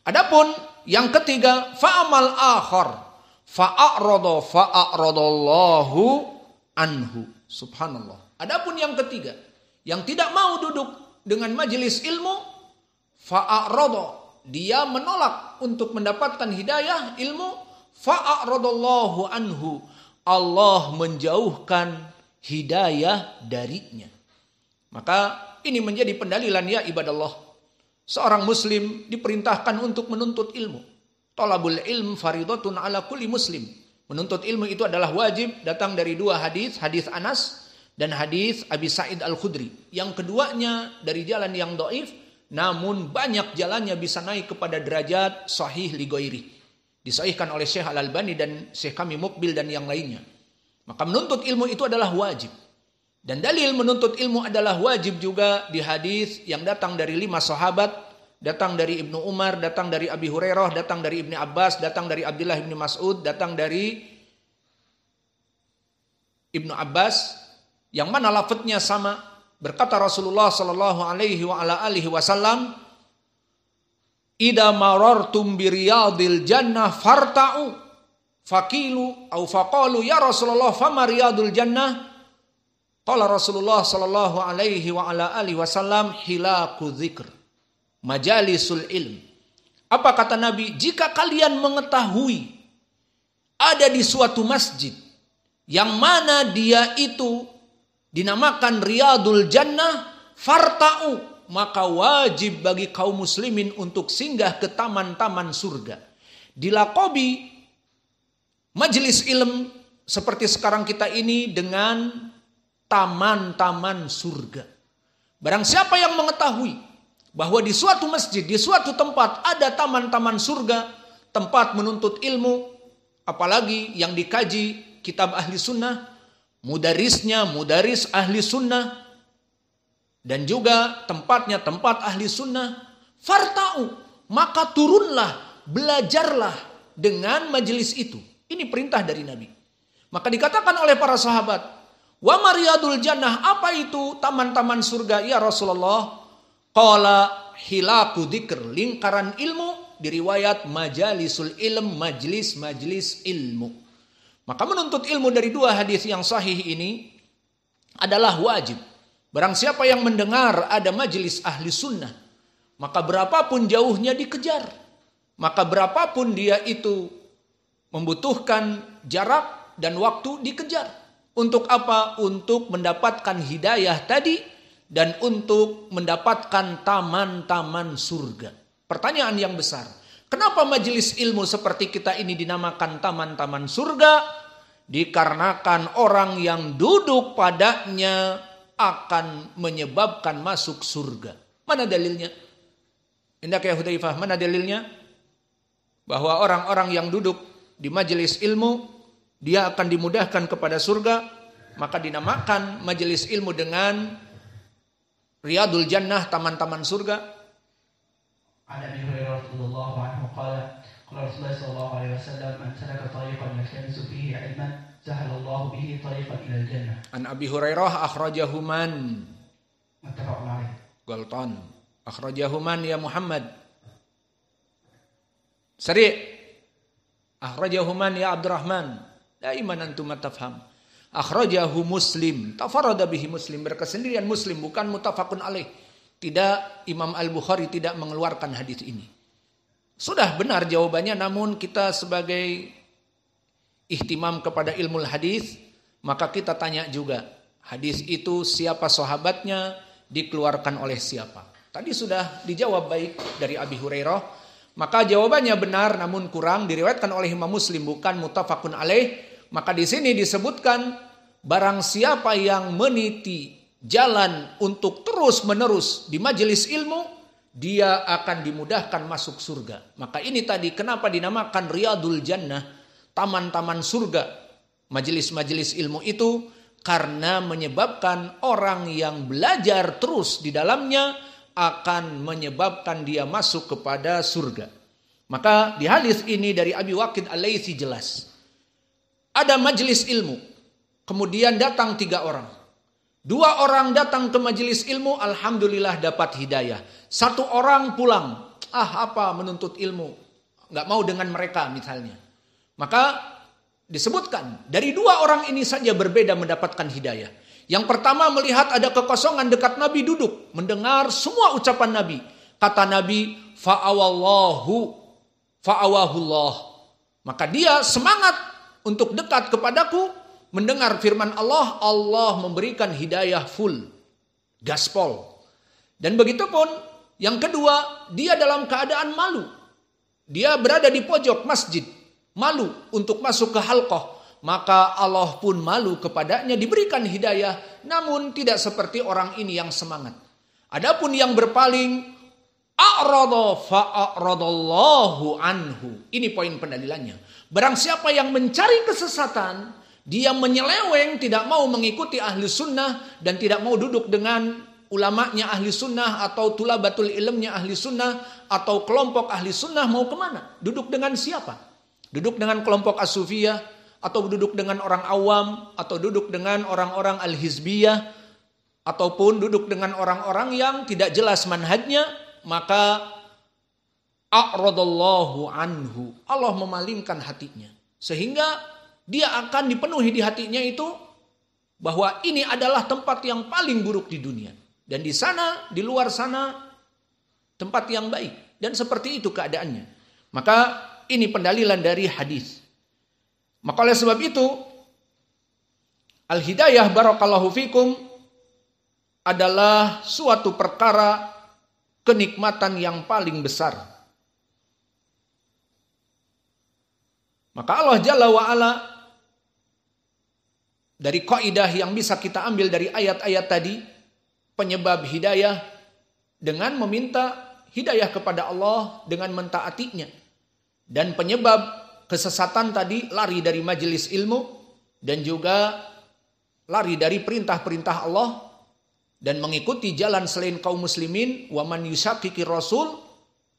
Adapun yang ketiga, fa'amal akhar fa'a'radallahu anhu. Subhanallah. Adapun yang ketiga, yang tidak mau duduk dengan majelis ilmu, fa'a'rada, dia menolak untuk mendapatkan hidayah ilmu, fa'a'radallahu anhu, Allah menjauhkan hidayah darinya. Maka ini menjadi pendalilan ya ibadallah, seorang muslim diperintahkan untuk menuntut ilmu. Talabul ilm faridatun ala kulli muslim. Menuntut ilmu itu adalah wajib, datang dari 2 hadis, hadis Anas dan hadis Abi Sa'id Al-Khudri. Yang keduanya dari jalan yang dhaif, namun banyak jalannya bisa naik kepada derajat sahih li ghairi. Disahihkan oleh Syekh Al-Albani dan Syekh kami Mukbil dan yang lainnya. Maka menuntut ilmu itu adalah wajib. Dan dalil menuntut ilmu adalah wajib juga di hadis yang datang dari 5 sahabat, datang dari Ibnu Umar, datang dari Abi Hurairah, datang dari Ibnu Abbas, datang dari Abdullah bin Mas'ud, datang dari Ibnu Abbas yang mana lafadznya sama, berkata Rasulullah sallallahu alaihi wa ala alihi wasallam, "Idza marartum bi riyadil jannah farta'u." Faqilu au faqalu ya Rasulullah fama riyadul jannah? Qala Rasulullah sallallahu alaihi wa ala alihi wasallam, hilaku dzikr, majalisul ilm. Apa kata Nabi? Jika kalian mengetahui ada di suatu masjid yang mana dia itu dinamakan riyadul jannah, farta'u, maka wajib bagi kaum muslimin untuk singgah ke taman-taman surga. Dilakobi majelis ilm seperti sekarang kita ini dengan taman-taman surga. Barang siapa yang mengetahui bahwa di suatu masjid, di suatu tempat ada taman-taman surga, tempat menuntut ilmu, apalagi yang dikaji kitab ahli sunnah, mudarisnya mudaris ahli sunnah, dan juga tempatnya tempat ahli sunnah, farta'u, maka turunlah, belajarlah dengan majelis itu. Ini perintah dari Nabi. Maka dikatakan oleh para sahabat, wa mariyadul jannah, apa itu taman-taman surga ya Rasulullah? Qala hilaku dzikr, lingkaran ilmu, diriwayat majalisul ilm, majlis ilmu. Maka menuntut ilmu dari dua hadis yang sahih ini adalah wajib. Barang siapa yang mendengar ada majelis ahli sunnah, maka berapapun jauhnya dikejar, maka berapapun dia itu membutuhkan jarak dan waktu dikejar. Untuk apa? Untuk mendapatkan hidayah tadi dan untuk mendapatkan taman-taman surga. Pertanyaan yang besar, kenapa majelis ilmu seperti kita ini dinamakan taman-taman surga? Dikarenakan orang yang duduk padanya akan menyebabkan masuk surga. Mana dalilnya? Hendak ya Hudzaifah, mana dalilnya? Bahwa orang-orang yang duduk di majelis ilmu dia akan dimudahkan kepada surga, maka dinamakan majelis ilmu dengan riyadul jannah, taman-taman surga. An Abi Hurairah radhiyallahu anhu qala qala Rasulullah sallallahu alaihi wasallam, man salaka tariqan yaltamisu fihi ilman sahalallahu bihi tariqan ila al-jannah. An Abi Hurairah akhrajahu man muttafaqun alaih. Galtan akhrajahu man ya Muhammad. Sari akhrajahu man ya Abdurrahman. Daiman antum tafham. Akhrajahu Muslim, tafarrada bihi Muslim, berkesendirian Muslim, bukan muttafaqun alaih. Tidak, Imam Al-Bukhari tidak mengeluarkan hadis ini. Sudah benar jawabannya, namun kita sebagai ihtimam kepada ilmu hadis, maka kita tanya juga, hadis itu siapa sahabatnya, dikeluarkan oleh siapa? Tadi sudah dijawab baik dari Abi Hurairah, maka jawabannya benar namun kurang, diriwayatkan oleh Imam Muslim, bukan muttafaqun alaih. Maka di sini disebutkan barang siapa yang meniti jalan untuk terus-menerus di majelis ilmu, dia akan dimudahkan masuk surga. Maka ini tadi kenapa dinamakan riyadul jannah, taman-taman surga, majelis-majelis ilmu itu, karena menyebabkan orang yang belajar terus di dalamnya akan menyebabkan dia masuk kepada surga. Maka di hadis ini dari Abi Waqid Al-Laitsi jelas. Ada majelis ilmu, kemudian datang 3 orang. 2 orang datang ke majelis ilmu, alhamdulillah dapat hidayah. 1 orang pulang, apa menuntut ilmu, nggak mau dengan mereka misalnya. Maka disebutkan, dari 2 orang ini saja berbeda mendapatkan hidayah. Yang pertama melihat ada kekosongan dekat Nabi duduk, mendengar semua ucapan Nabi. Kata Nabi, fa'awahullah. Maka dia semangat untuk dekat kepadaku, mendengar firman Allah, Allah memberikan hidayah full, gaspol. Dan begitu pun yang kedua, dia dalam keadaan malu. Dia berada di pojok masjid, malu untuk masuk ke halqah. Maka Allah pun malu kepadanya, diberikan hidayah, namun tidak seperti orang ini yang semangat. Adapun yang berpaling, a'rada fa'aradallahu anhu. Ini poin pendalilannya. Barang siapa yang mencari kesesatan, dia menyeleweng, tidak mau mengikuti ahli sunnah, dan tidak mau duduk dengan ulamanya ahli sunnah, atau tulabatul ilmnya ahli sunnah, atau kelompok ahli sunnah, mau kemana? Duduk dengan siapa? Duduk dengan kelompok as-sufiyah, atau duduk dengan orang awam, atau duduk dengan orang-orang al-hizbiyah, ataupun duduk dengan orang-orang yang tidak jelas manhajnya, maka a'radallahu anhu, Allah memalingkan hatinya. Sehingga dia akan dipenuhi di hatinya itu bahwa ini adalah tempat yang paling buruk di dunia. Dan di sana, di luar sana, tempat yang baik. Dan seperti itu keadaannya. Maka ini pendalilan dari hadis. Maka oleh sebab itu, al-hidayah barakallahu fikum adalah suatu perkara kenikmatan yang paling besar. Maka Allah Jalla wa'ala dari kaidah yang bisa kita ambil dari ayat-ayat tadi, penyebab hidayah dengan meminta hidayah kepada Allah dengan mentaatinya. Dan penyebab kesesatan tadi lari dari majelis ilmu dan juga lari dari perintah-perintah Allah dan mengikuti jalan selain kaum muslimin. Wa man yushaqiqir rasul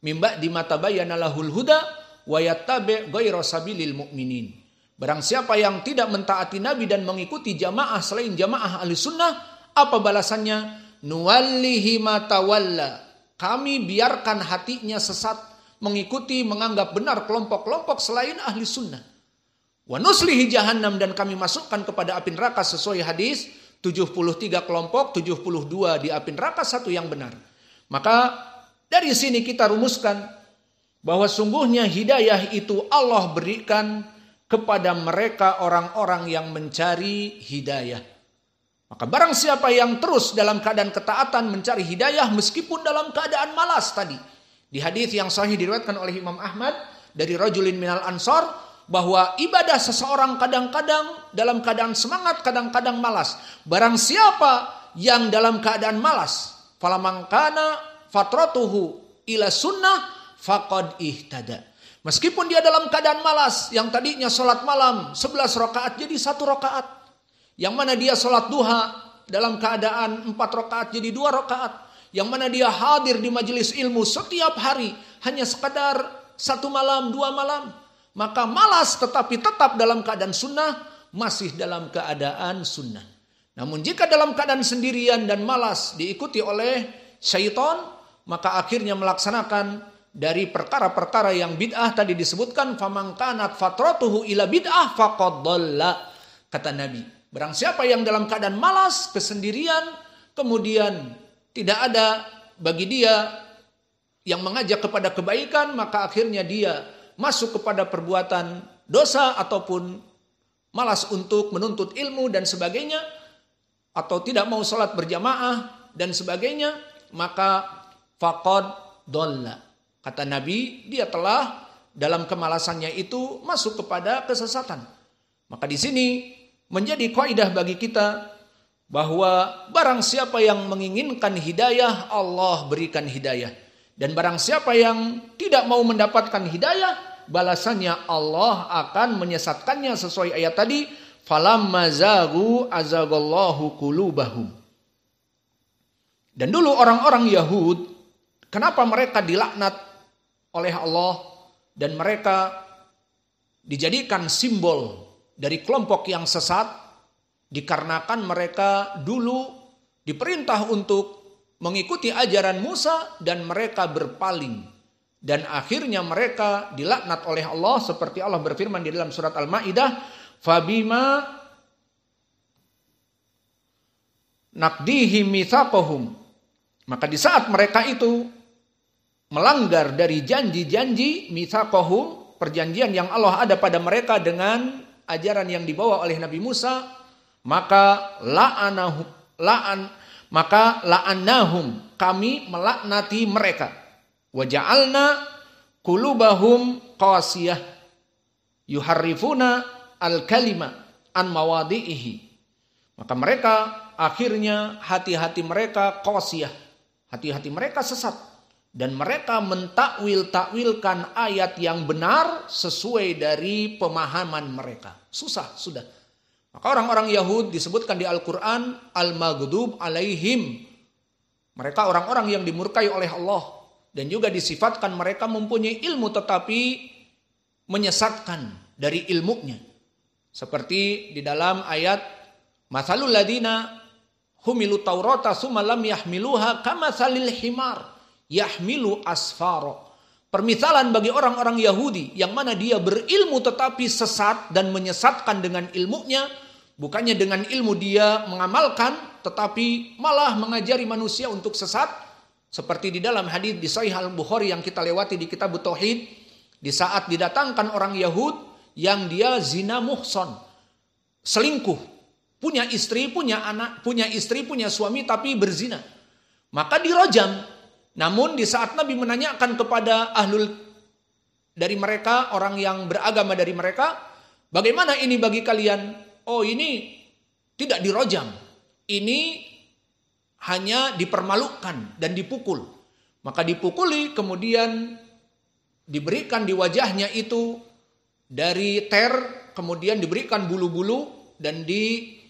mim ba'di ma tabayyana lahul huda wa yattabi' ghayra sabilil mu'minin. Barang siapa yang tidak mentaati Nabi dan mengikuti jamaah selain jamaah ahli sunnah, apa balasannya? Nuwallihi ma tawalla. Kami biarkan hatinya sesat, mengikuti, menganggap benar kelompok-kelompok selain ahli sunnah. Wa nuslihi jahannam, dan kami masukkan kepada api neraka sesuai hadis 73 kelompok, 72 di api neraka, satu yang benar. Maka dari sini kita rumuskan bahwa sungguhnya hidayah itu Allah berikan kepada mereka orang-orang yang mencari hidayah. Maka barang siapa yang terus dalam keadaan ketaatan mencari hidayah meskipun dalam keadaan malas tadi. Di hadis yang sahih diriwayatkan oleh Imam Ahmad dari rajulin minal ansar, bahwa ibadah seseorang kadang-kadang dalam keadaan semangat, kadang-kadang malas. Barang siapa yang dalam keadaan malas, falamang kana fatratuhu ila sunnah faqad ihtada. Meskipun dia dalam keadaan malas, yang tadinya sholat malam 11 rakaat jadi 1 rakaat. Yang mana dia sholat duha dalam keadaan 4 rakaat jadi 2 rakaat. Yang mana dia hadir di majelis ilmu setiap hari hanya sekadar 1 malam, 2 malam. Maka malas tetapi tetap dalam keadaan sunnah, masih dalam keadaan sunnah. Namun jika dalam keadaan sendirian dan malas diikuti oleh syaitan, maka akhirnya melaksanakan dari perkara-perkara yang bid'ah tadi disebutkan, faman kanat fatratuhu ila bid'ah faqad dhalla, kata Nabi. Barang siapa yang dalam keadaan malas, kesendirian, kemudian tidak ada bagi dia yang mengajak kepada kebaikan, maka akhirnya dia masuk kepada perbuatan dosa ataupun malas untuk menuntut ilmu dan sebagainya, atau tidak mau sholat berjamaah dan sebagainya, maka faqad dhalla. Kata Nabi, dia telah dalam kemalasannya itu masuk kepada kesesatan. Maka di sini menjadi kaidah bagi kita bahwa barang siapa yang menginginkan hidayah, Allah berikan hidayah. Dan barang siapa yang tidak mau mendapatkan hidayah, balasannya Allah akan menyesatkannya sesuai ayat tadi, falamma zagu azagallahu qulubahum. Dan dulu orang-orang Yahud, kenapa mereka dilaknat oleh Allah dan mereka dijadikan simbol dari kelompok yang sesat? Dikarenakan mereka dulu diperintah untuk mengikuti ajaran Musa dan mereka berpaling. Dan akhirnya mereka dilaknat oleh Allah seperti Allah berfirman di dalam surat Al-Maidah, fabima naqdihim mitsaqahum. Maka di saat mereka itu melanggar dari janji-janji mitsaqahum, perjanjian yang Allah ada pada mereka dengan ajaran yang dibawa oleh Nabi Musa, maka la'annahum, kami melaknati mereka. Wa ja'alna qulubahum qasiyah yuharrifuna al-kalima an mawadhi'ihi. Maka mereka akhirnya hati-hati mereka qasiyah, hati-hati mereka sesat. Dan mereka mentakwil-takwilkan ayat yang benar sesuai dari pemahaman mereka. Susah, sudah. Maka orang-orang Yahud disebutkan di Al-Quran, al-maghdub alaihim. Mereka orang-orang yang dimurkai oleh Allah. Dan juga disifatkan mereka mempunyai ilmu tetapi menyesatkan dari ilmunya. Seperti di dalam ayat Matsalul ladina humilu taurata summa lam yahmiluha kamatsalil himar yahmilu asfara. Permisalan bagi orang-orang Yahudi yang mana dia berilmu tetapi sesat dan menyesatkan dengan ilmunya, bukannya dengan ilmu dia mengamalkan tetapi malah mengajari manusia untuk sesat. Seperti di dalam hadis di Sahih Al-Bukhari yang kita lewati di Kitab Tauhid, di saat didatangkan orang Yahud yang dia zina muhson, selingkuh, punya istri, punya anak, punya istri, punya suami tapi berzina, maka dirojam. Namun di saat Nabi menanyakan kepada ahlul dari mereka, orang yang beragama dari mereka, bagaimana ini bagi kalian? Oh, ini tidak dirojam, ini hanya dipermalukan dan dipukul. Maka dipukuli, kemudian diberikan di wajahnya itu dari ter, kemudian diberikan bulu-bulu dan dinaikkan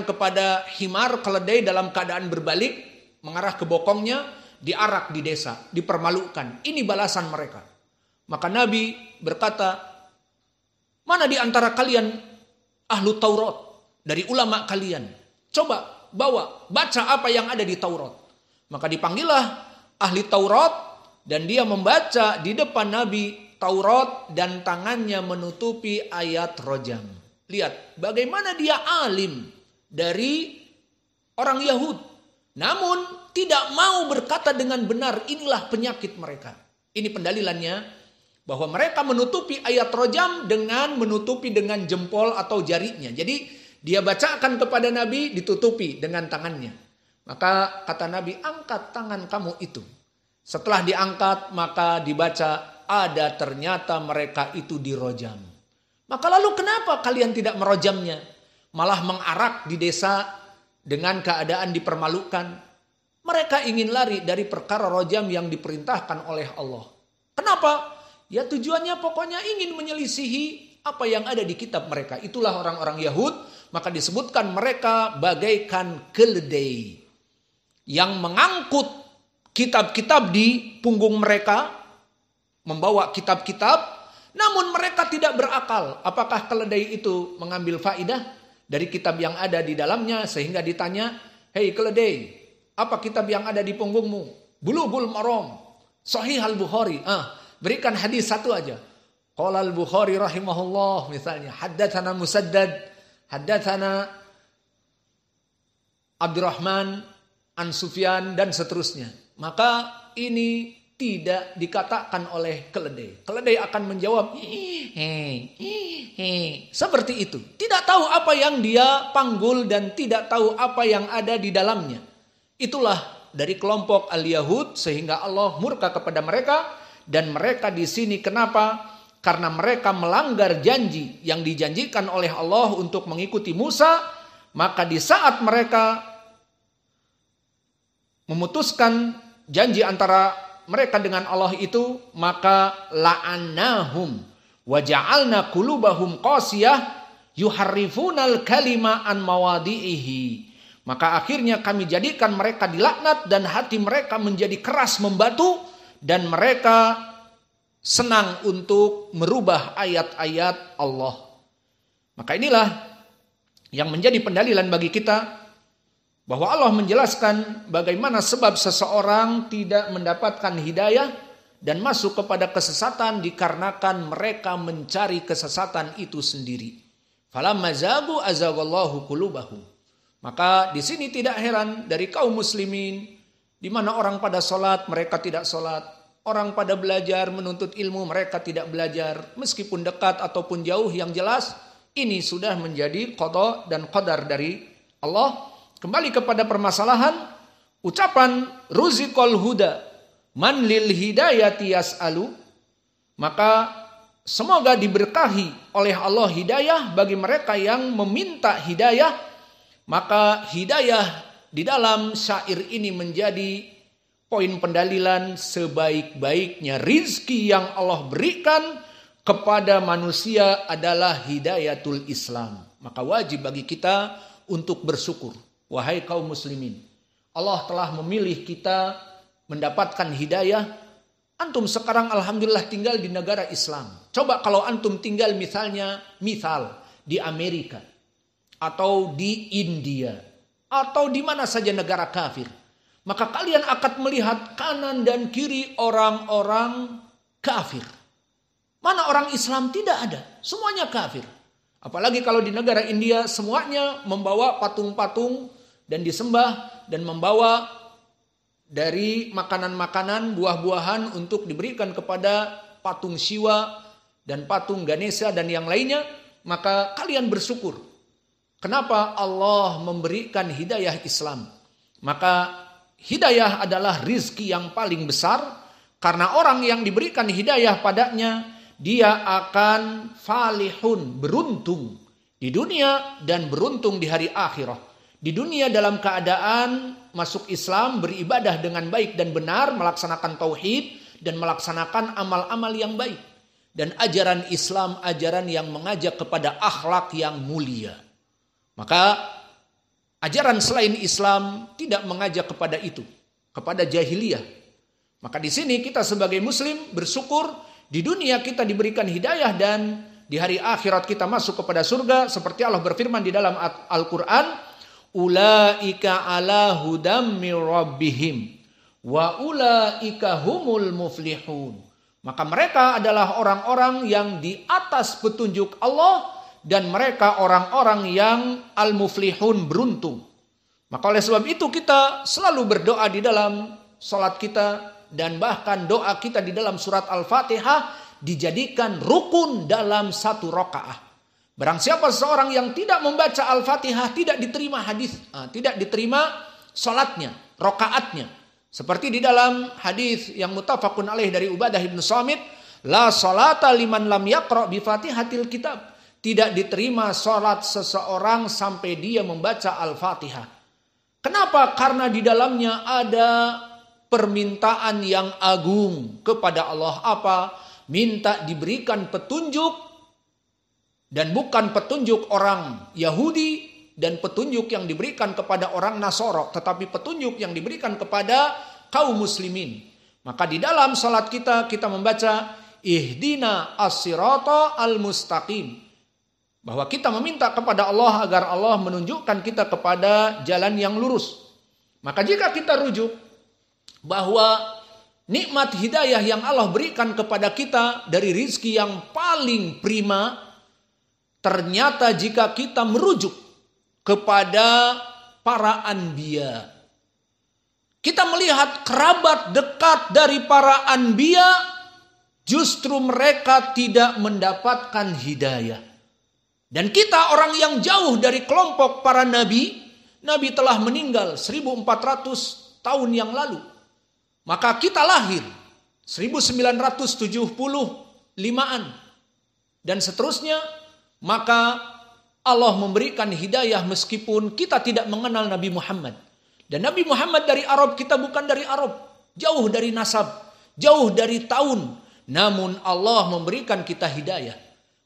kepada himar, keledai dalam keadaan berbalik mengarah ke bokongnya, diarak di desa, dipermalukan. Ini balasan mereka. Maka Nabi berkata, mana di antara kalian ahlu Taurat, dari ulama kalian? Coba baca apa yang ada di Taurat. Maka dipanggillah ahli Taurat dan dia membaca di depan Nabi Taurat dan tangannya menutupi ayat rojam. Lihat bagaimana dia alim dari orang Yahud. Namun tidak mau berkata dengan benar, inilah penyakit mereka. Ini pendalilannya bahwa mereka menutupi ayat rojam dengan menutupi dengan jempol atau jarinya. Jadi dia bacakan kepada Nabi ditutupi dengan tangannya. Maka kata Nabi, angkat tangan kamu itu. Setelah diangkat maka dibaca, ada ternyata mereka itu dirojam. Maka lalu kenapa kalian tidak merojamnya? Malah mengarak di desa dengan keadaan dipermalukan. Mereka ingin lari dari perkara rojam yang diperintahkan oleh Allah. Kenapa? Ya tujuannya pokoknya ingin menyelisihi apa yang ada di kitab mereka. Itulah orang-orang Yahud. Maka disebutkan mereka bagaikan keledai yang mengangkut kitab-kitab di punggung mereka, membawa kitab-kitab, namun mereka tidak berakal. Apakah keledai itu mengambil faidah dari kitab yang ada di dalamnya, sehingga ditanya, hei keledai, apa kitab yang ada di punggungmu? Bulughul Maram, Sahih Al-Bukhari. Berikan hadis satu aja. Qala Al-Bukhari rahimahullah, misalnya, haddatsana Musaddad, haddatsana Abdurrahman an Sufyan, dan seterusnya. Maka ini tidak dikatakan oleh keledai. Keledai akan menjawab seperti itu. Tidak tahu apa yang dia panggul dan tidak tahu apa yang ada di dalamnya. Itulah dari kelompok al-Yahud sehingga Allah murka kepada mereka. Dan mereka di sini kenapa? Karena mereka melanggar janji yang dijanjikan oleh Allah untuk mengikuti Musa. Maka di saat mereka memutuskan janji antara mereka dengan Allah itu, maka la'annahum wa ja'alna qulubahum qasiyah yuharrifunal kalima an mawadi'ihi. Maka akhirnya kami jadikan mereka dilaknat dan hati mereka menjadi keras membatu dan mereka senang untuk merubah ayat-ayat Allah. Maka inilah yang menjadi pendalilan bagi kita bahwa Allah menjelaskan bagaimana sebab seseorang tidak mendapatkan hidayah dan masuk kepada kesesatan dikarenakan mereka mencari kesesatan itu sendiri. Falamma zagu azaghallahu qulubahum. Maka di sini tidak heran dari kaum muslimin di mana orang pada salat mereka tidak salat, orang pada belajar menuntut ilmu mereka tidak belajar, meskipun dekat ataupun jauh, yang jelas ini sudah menjadi qada dan qadar dari Allah. Kembali kepada permasalahan ucapan ruziqal huda man lil hidayati yas'alu, maka semoga diberkahi oleh Allah hidayah bagi mereka yang meminta hidayah. Maka hidayah di dalam syair ini menjadi poin pendalilan sebaik-baiknya rizki yang Allah berikan kepada manusia adalah hidayatul Islam. Maka wajib bagi kita untuk bersyukur. Wahai kaum muslimin, Allah telah memilih kita mendapatkan hidayah Antum sekarang alhamdulillah tinggal di negara Islam. Coba kalau antum tinggal misal di Amerika atau di India atau di mana saja negara kafir, maka kalian akan melihat kanan dan kiri orang-orang kafir. Mana orang Islam? Tidak ada, semuanya kafir. Apalagi kalau di negara India semuanya membawa patung-patung dan disembah dan membawa dari makanan-makanan, buah-buahan untuk diberikan kepada patung Shiva dan patung Ganesha dan yang lainnya, maka kalian bersyukur. Kenapa Allah memberikan hidayah Islam? Maka hidayah adalah rizki yang paling besar, karena orang yang diberikan hidayah padanya, dia akan falihun, beruntung di dunia dan beruntung di hari akhirat. Di dunia dalam keadaan masuk Islam, beribadah dengan baik dan benar, melaksanakan tauhid dan melaksanakan amal-amal yang baik. Dan ajaran Islam, ajaran yang mengajak kepada akhlak yang mulia. Maka ajaran selain Islam tidak mengajak kepada itu, kepada jahiliyah. Maka di sini kita sebagai muslim bersyukur, di dunia kita diberikan hidayah dan di hari akhirat kita masuk kepada surga, seperti Allah berfirman di dalam Al-Quran, ulaika ala hudam mir rabbihim wa ulaika humul muflihun. Maka mereka adalah orang-orang yang di atas petunjuk Allah dan mereka orang-orang yang al-muflihun, beruntung. Maka oleh sebab itu kita selalu berdoa di dalam salat kita dan bahkan doa kita di dalam surat Al-Fatihah dijadikan rukun dalam satu rakaah. Barang siapa seorang yang tidak membaca Al-Fatihah tidak diterima tidak diterima salatnya, rakaatnya. Seperti di dalam hadis yang muttafaqun alaih dari Ubadah bin Samit, la salata liman lam yaqra bi Fatihatil kitab. Tidak diterima salat seseorang sampai dia membaca Al-Fatihah. Kenapa? Karena di dalamnya ada permintaan yang agung kepada Allah. Apa? Minta diberikan petunjuk. Dan bukan petunjuk orang Yahudi dan petunjuk yang diberikan kepada orang Nasara, tetapi petunjuk yang diberikan kepada kaum muslimin. Maka di dalam salat kita membaca ihdina as-sirata al-mustaqim. Bahwa kita meminta kepada Allah agar Allah menunjukkan kita kepada jalan yang lurus. Maka jika kita rujuk bahwa nikmat hidayah yang Allah berikan kepada kita dari rizki yang paling prima, ternyata jika kita merujuk kepada para anbiya, kita melihat kerabat dekat dari para anbiya, justru mereka tidak mendapatkan hidayah. Dan kita orang yang jauh dari kelompok para nabi, nabi telah meninggal 1400 tahun yang lalu. Maka kita lahir 1975-an dan seterusnya. Maka Allah memberikan hidayah meskipun kita tidak mengenal Nabi Muhammad. Dan Nabi Muhammad dari Arab, kita bukan dari Arab. Jauh dari nasab, jauh dari tahun. Namun Allah memberikan kita hidayah.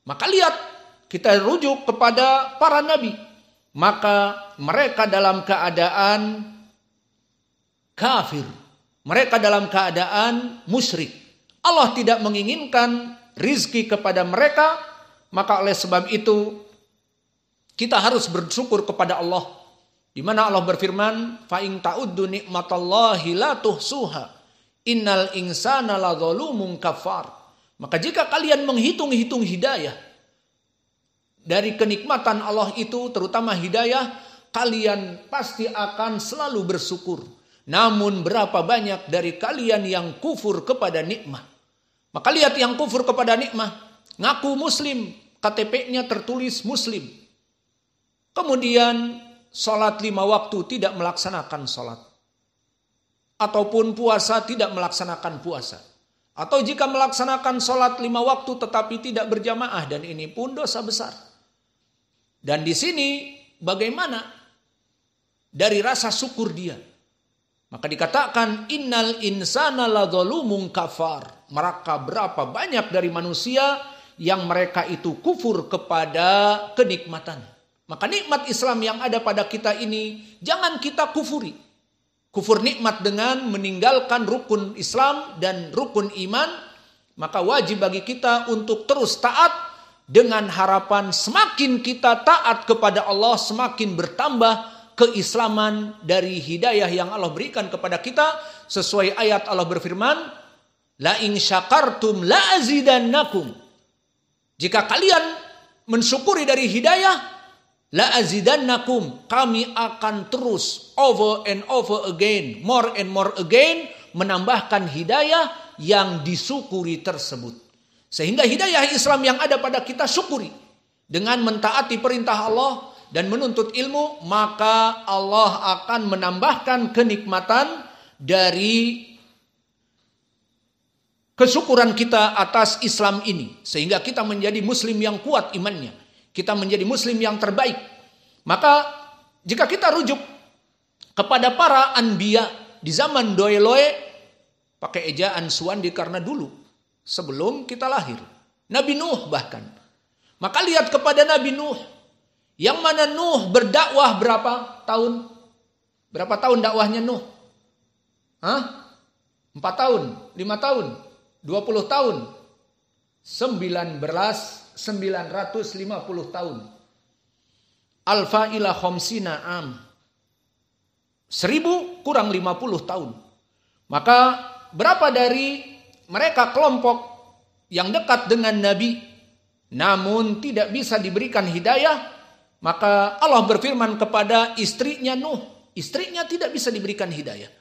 Maka lihat, kita rujuk kepada para nabi. Maka mereka dalam keadaan kafir. Mereka dalam keadaan musyrik. Allah tidak menginginkan rizki kepada mereka. Maka oleh sebab itu kita harus bersyukur kepada Allah. Di mana Allah berfirman, fa in ta'uddu nikmatallahi la tuhsuha innal insana ladzalumun kafar. Maka jika kalian menghitung-hitung hidayah dari kenikmatan Allah itu, terutama hidayah, kalian pasti akan selalu bersyukur. Namun berapa banyak dari kalian yang kufur kepada nikmat. Maka lihat yang kufur kepada nikmat. Ngaku muslim, KTP-nya tertulis muslim. Kemudian sholat 5 waktu tidak melaksanakan sholat. Ataupun puasa tidak melaksanakan puasa. Atau jika melaksanakan sholat 5 waktu tetapi tidak berjamaah, dan ini pun dosa besar. Dan di sini bagaimana dari rasa syukur dia? Maka dikatakan innal insana ladzalumun kafar. Maka berapa banyak dari manusia yang mereka itu kufur kepada kenikmatan. Maka nikmat Islam yang ada pada kita ini jangan kita kufuri. kufur nikmat dengan meninggalkan rukun Islam dan rukun iman, maka wajib bagi kita untuk terus taat dengan harapan semakin kita taat kepada Allah, semakin bertambah keislaman dari hidayah yang Allah berikan kepada kita. Sesuai ayat Allah berfirman, la in syakartum la azidannakum. Jika kalian mensyukuri dari hidayah, la azidannakum, kami akan terus over and over again, more and more again, menambahkan hidayah yang disyukuri tersebut. Sehingga hidayah Islam yang ada pada kita syukuri. Dengan mentaati perintah Allah dan menuntut ilmu, maka Allah akan menambahkan kenikmatan dari kesyukuran kita atas Islam ini. Sehingga kita menjadi muslim yang kuat imannya. Kita menjadi muslim yang terbaik. Maka jika kita rujuk kepada para anbiya di zaman Doeloe, pakai ejaan Suwandi karena dulu, sebelum kita lahir. Nabi Nuh bahkan. Maka lihat kepada Nabi Nuh. Yang mana Nuh berdakwah berapa tahun? Berapa tahun dakwahnya Nuh? 4 tahun? 5 tahun? 20 tahun? 950 tahun. Alfa ila khamsina am. 1000 kurang 50 tahun. Maka berapa dari mereka kelompok yang dekat dengan Nabi namun tidak bisa diberikan hidayah? Maka Allah berfirman kepada istrinya Nuh, istrinya tidak bisa diberikan hidayah.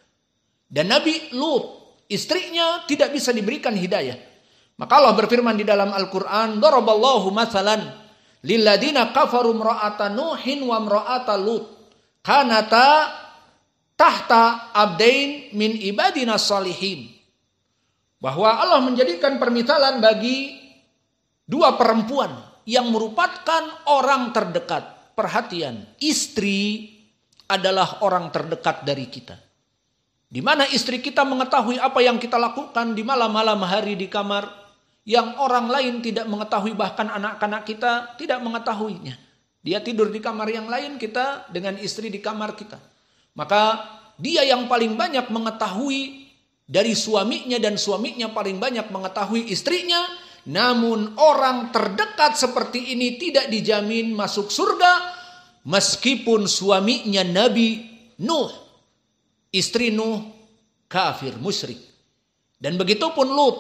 Dan Nabi Lut, istrinya tidak bisa diberikan hidayah. Maka Allah berfirman di dalam Al-Quran, daraballahu mathalan lilladina kafaru imra'ata Nuhin wa imra'ata Lut kanata tahta abdain min ibadina salihin. Bahwa Allah menjadikan permisalan bagi dua perempuan yang merupakan orang terdekat. Perhatian, istri adalah orang terdekat dari kita. Di mana istri kita mengetahui apa yang kita lakukan di malam-malam hari di kamar, yang orang lain tidak mengetahui, bahkan anak-anak kita tidak mengetahuinya. Dia tidur di kamar yang lain, kita dengan istri di kamar kita. Maka dia yang paling banyak mengetahui dari suaminya dan suaminya paling banyak mengetahui istrinya. Namun orang terdekat seperti ini tidak dijamin masuk surga meskipun suaminya Nabi Nuh. Istri Nuh kafir musyrik. Dan begitu pun Lut,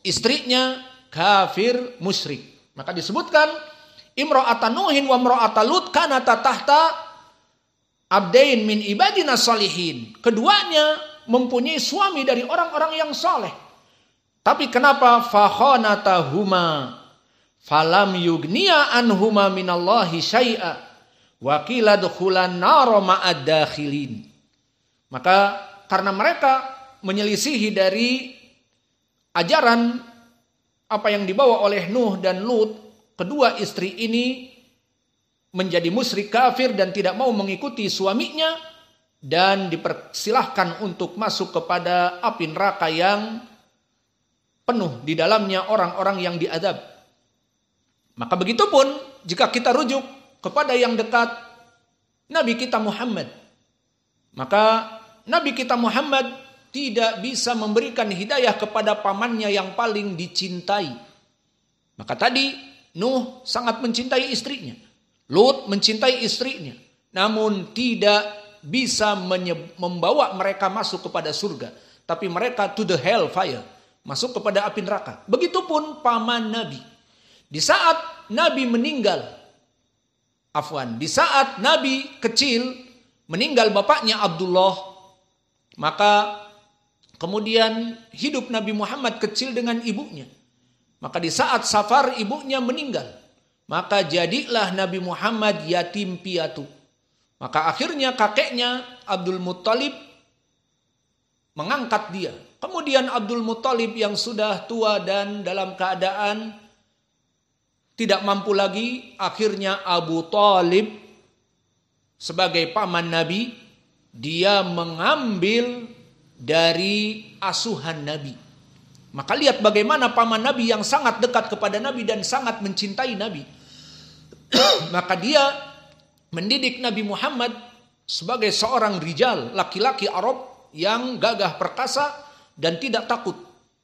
istrinya kafir musyrik. Maka disebutkan imra'ata Nuhin wa imra'ata Lut kanata tahta abdain min ibadina salihin. Keduanya mempunyai suami dari orang-orang yang saleh. Tapi kenapa fakhanatahuma falam yugniya anhuma minallahi syai'a wa qila dukhulan nar ma'ad dakhilin. Maka karena mereka menyelisihi dari ajaran apa yang dibawa oleh Nuh dan Lut, kedua istri ini menjadi musyrik kafir dan tidak mau mengikuti suaminya dan dipersilahkan untuk masuk kepada api neraka yang penuh di dalamnya orang-orang yang diazab. Maka begitupun jika kita rujuk kepada yang dekat Nabi kita Muhammad. Maka Nabi kita Muhammad tidak bisa memberikan hidayah kepada pamannya yang paling dicintai. Maka tadi Nuh sangat mencintai istrinya. Lut mencintai istrinya. Namun tidak bisa membawa mereka masuk kepada surga. Tapi mereka to the hellfire. Masuk kepada api neraka. Begitupun paman Nabi. Di saat Nabi meninggal, di saat Nabi kecil meninggal bapaknya Abdullah, maka kemudian hidup Nabi Muhammad kecil dengan ibunya. Maka di saat safar ibunya meninggal, maka jadilah Nabi Muhammad yatim piatu. Maka akhirnya kakeknya Abdul Muttalib mengangkat dia. Kemudian Abdul Muttalib yang sudah tua dan dalam keadaan tidak mampu lagi, akhirnya Abu Talib sebagai paman Nabi, dia mengambil dari asuhan Nabi. Maka lihat bagaimana paman Nabi yang sangat dekat kepada Nabi dan sangat mencintai Nabi. Maka dia mendidik Nabi Muhammad sebagai seorang rijal, laki-laki Arab yang gagah perkasa dan tidak takut,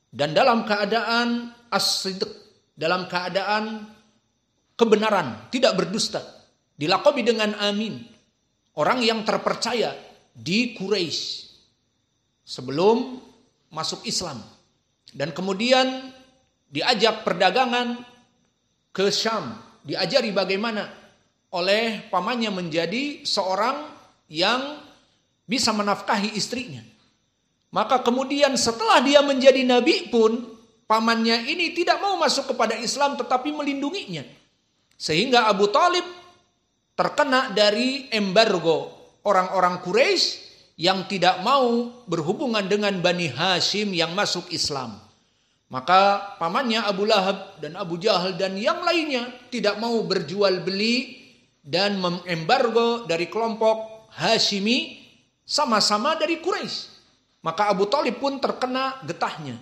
dan dalam keadaan as-sidq, dalam keadaan kebenaran, tidak berdusta. Dilaqabi dengan Amin, orang yang terpercaya di Quraisy sebelum masuk Islam, dan kemudian diajak perdagangan ke Syam, diajari bagaimana oleh pamannya menjadi seorang yang bisa menafkahi istrinya. Maka kemudian setelah dia menjadi nabi pun, pamannya ini tidak mau masuk kepada Islam tetapi melindunginya. Sehingga Abu Thalib terkena dari embargo orang-orang Quraisy yang tidak mau berhubungan dengan Bani Hashim yang masuk Islam. Maka pamannya Abu Lahab dan Abu Jahal dan yang lainnya tidak mau berjual beli dan mengembargo dari kelompok Hashimi sama-sama dari Quraisy. Maka Abu Thalib pun terkena getahnya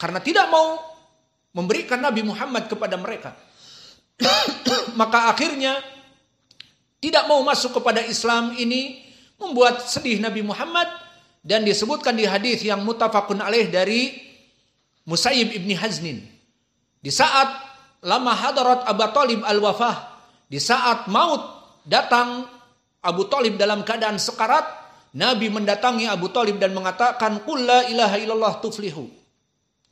karena tidak mau memberikan Nabi Muhammad kepada mereka. Maka akhirnya tidak mau masuk kepada Islam ini membuat sedih Nabi Muhammad, dan disebutkan di hadis yang muttafaqun alaih dari Musayyib ibni Haznin. Di saat lama hadarat Abu Thalib al-wafah, di saat maut datang Abu Thalib dalam keadaan sekarat, Nabi mendatangi Abu Thalib dan mengatakan, "Qul la ilaha illallah tuflihu."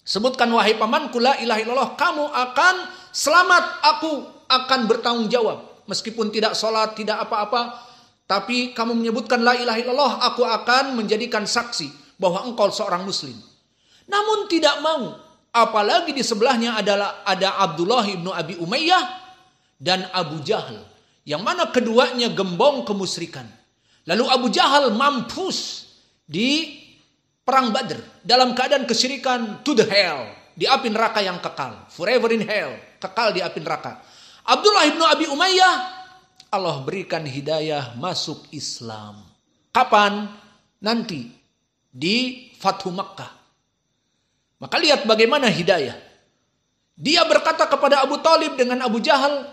Sebutkan wahai pamanku la ilaha illallah, kamu akan selamat, aku akan bertanggung jawab. Meskipun tidak sholat, tidak apa-apa, tapi kamu menyebutkan la ilaha illallah, aku akan menjadikan saksi bahwa engkau seorang muslim. Namun tidak mau, apalagi di sebelahnya ada Abdullah ibnu Abi Umayyah dan Abu Jahal, yang mana keduanya gembong kemusyrikan. Lalu Abu Jahal mampus di perang Badr dalam keadaan kesyirikan, to the hell, di api neraka yang kekal, forever in hell, kekal di api neraka. Abdullah ibnu Abi Umayyah, Allah berikan hidayah masuk Islam. Kapan? Nanti di Fathu Makkah. Maka lihat bagaimana hidayah. Dia berkata kepada Abu Thalib dengan Abu Jahal,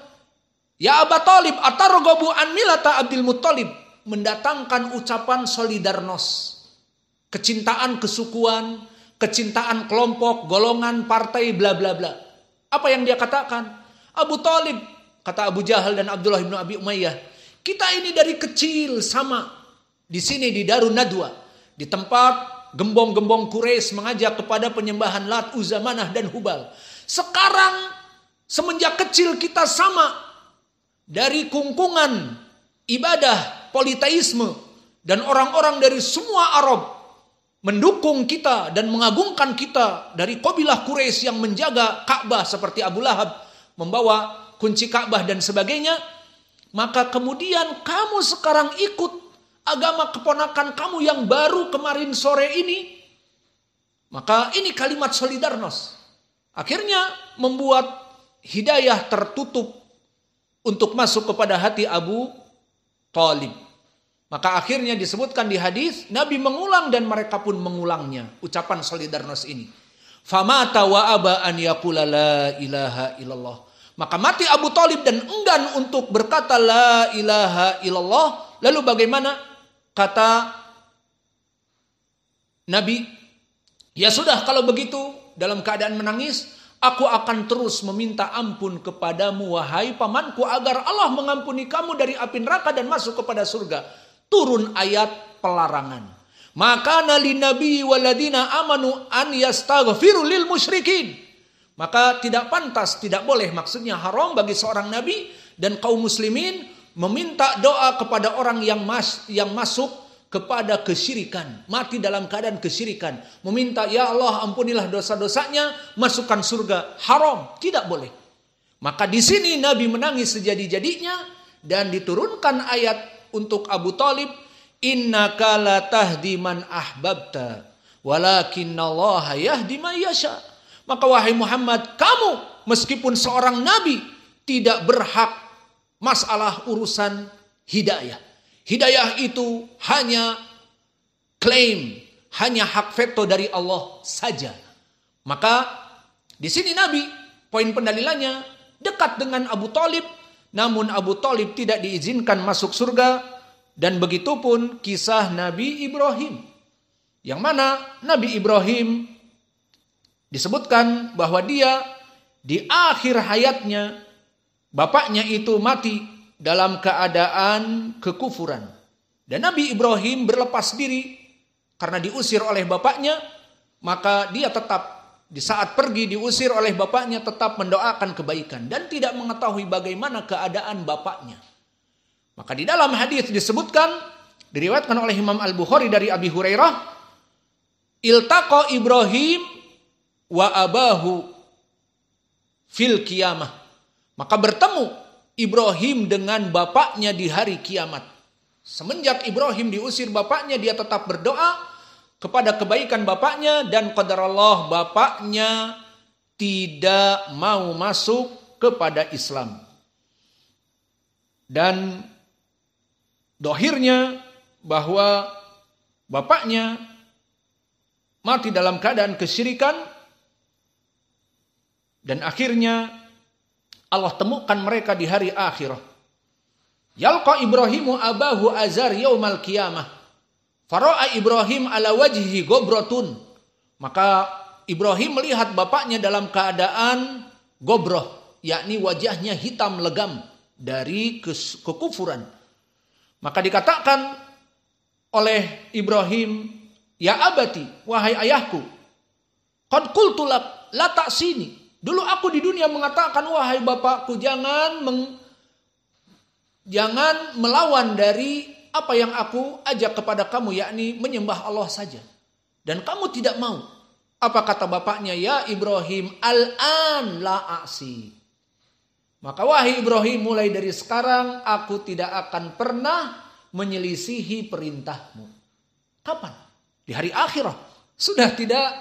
"Ya Abu Thalib, atarghabu an milata Abdul Muttalib." Mendatangkan ucapan solidarnos, kecintaan kesukuan, kecintaan kelompok, golongan, partai, bla bla bla. Apa yang dia katakan? Abu Thalib, kata Abu Jahal dan Abdullah bin Abi Umayyah, kita ini dari kecil sama di sini di Darun Nadwa, di tempat gembong-gembong Quraisy mengajak kepada penyembahan Lat, Uzza, Manah dan Hubal. Sekarang semenjak kecil kita sama dari kungkungan ibadah politeisme, dan orang-orang dari semua Arab mendukung kita dan mengagungkan kita dari kabilah Quraisy yang menjaga Ka'bah seperti Abu Lahab membawa kunci Ka'bah dan sebagainya. Maka kemudian kamu sekarang ikut agama keponakan kamu yang baru kemarin sore ini. Maka ini kalimat solidarnos. Akhirnya membuat hidayah tertutup untuk masuk kepada hati Abu Thalib. Maka akhirnya disebutkan di hadis, Nabi mengulang dan mereka pun mengulangnya, ucapan solidarnos ini. Famata wa aba an yaqula la ilaha illallah. Maka mati Abu Thalib dan enggan untuk berkata la ilaha illallah. Lalu bagaimana? Kata Nabi, ya sudah kalau begitu, dalam keadaan menangis, aku akan terus meminta ampun kepadamu wahai pamanku agar Allah mengampuni kamu dari api neraka dan masuk kepada surga. Turun ayat pelarangan. Maka nali nabi waladina amanu an yastaghfiru lil musyrikin. Maka tidak pantas, tidak boleh, maksudnya haram bagi seorang nabi dan kaum muslimin meminta doa kepada orang yang masuk kepada kesyirikan, mati dalam keadaan kesyirikan, meminta ya Allah ampunilah dosa-dosanya, masukkan surga. Haram, tidak boleh. Maka di sini Nabi menangis sejadi-jadinya dan diturunkan ayat untuk Abu Thalib, innaka la tahdi man ahbabta walakinnallaha yahdi man yasha. Maka wahai Muhammad, kamu meskipun seorang nabi tidak berhak masalah urusan hidayah. Hidayah itu hanya klaim, hanya hak veto dari Allah saja. Maka di sini Nabi, poin pendalilannya dekat dengan Abu Thalib, namun Abu Thalib tidak diizinkan masuk surga. Dan begitu pun kisah Nabi Ibrahim. Yang mana Nabi Ibrahim disebutkan bahwa dia di akhir hayatnya, bapaknya itu mati dalam keadaan kekufuran. Dan Nabi Ibrahim berlepas diri karena diusir oleh bapaknya, maka dia tetap di saat pergi diusir oleh bapaknya tetap mendoakan kebaikan dan tidak mengetahui bagaimana keadaan bapaknya. Maka di dalam hadis disebutkan, diriwayatkan oleh Imam Al-Bukhari dari Abi Hurairah, iltaqa Ibrahim wa abahu fil qiyamah. Maka bertemu Ibrahim dengan bapaknya di hari kiamat. Semenjak Ibrahim diusir bapaknya, dia tetap berdoa kepada kebaikan bapaknya, dan qadarullah bapaknya tidak mau masuk kepada Islam. Dan dohirnya bahwa bapaknya mati dalam keadaan kesyirikan, dan akhirnya Allah temukan mereka di hari akhirah. Yalqa Ibrahimu abahu azar yaumal qiyamah. Fara'a Ibrahim ala wajhi gobratun. Maka Ibrahim melihat bapaknya dalam keadaan gobroh, yakni wajahnya hitam legam dari kekufuran. Maka dikatakan oleh Ibrahim, ya abati, wahai ayahku, qad qultu lak la ta'sini. Dulu aku di dunia mengatakan, wahai bapakku, jangan melawan dari apa yang aku ajak kepada kamu, yakni menyembah Allah saja. Dan kamu tidak mau. Apa kata bapaknya? Ya Ibrahim, al-an la a'si. Maka wahai Ibrahim, mulai dari sekarang aku tidak akan pernah menyelisihi perintahmu. Kapan? Di hari akhirah. Sudah tidak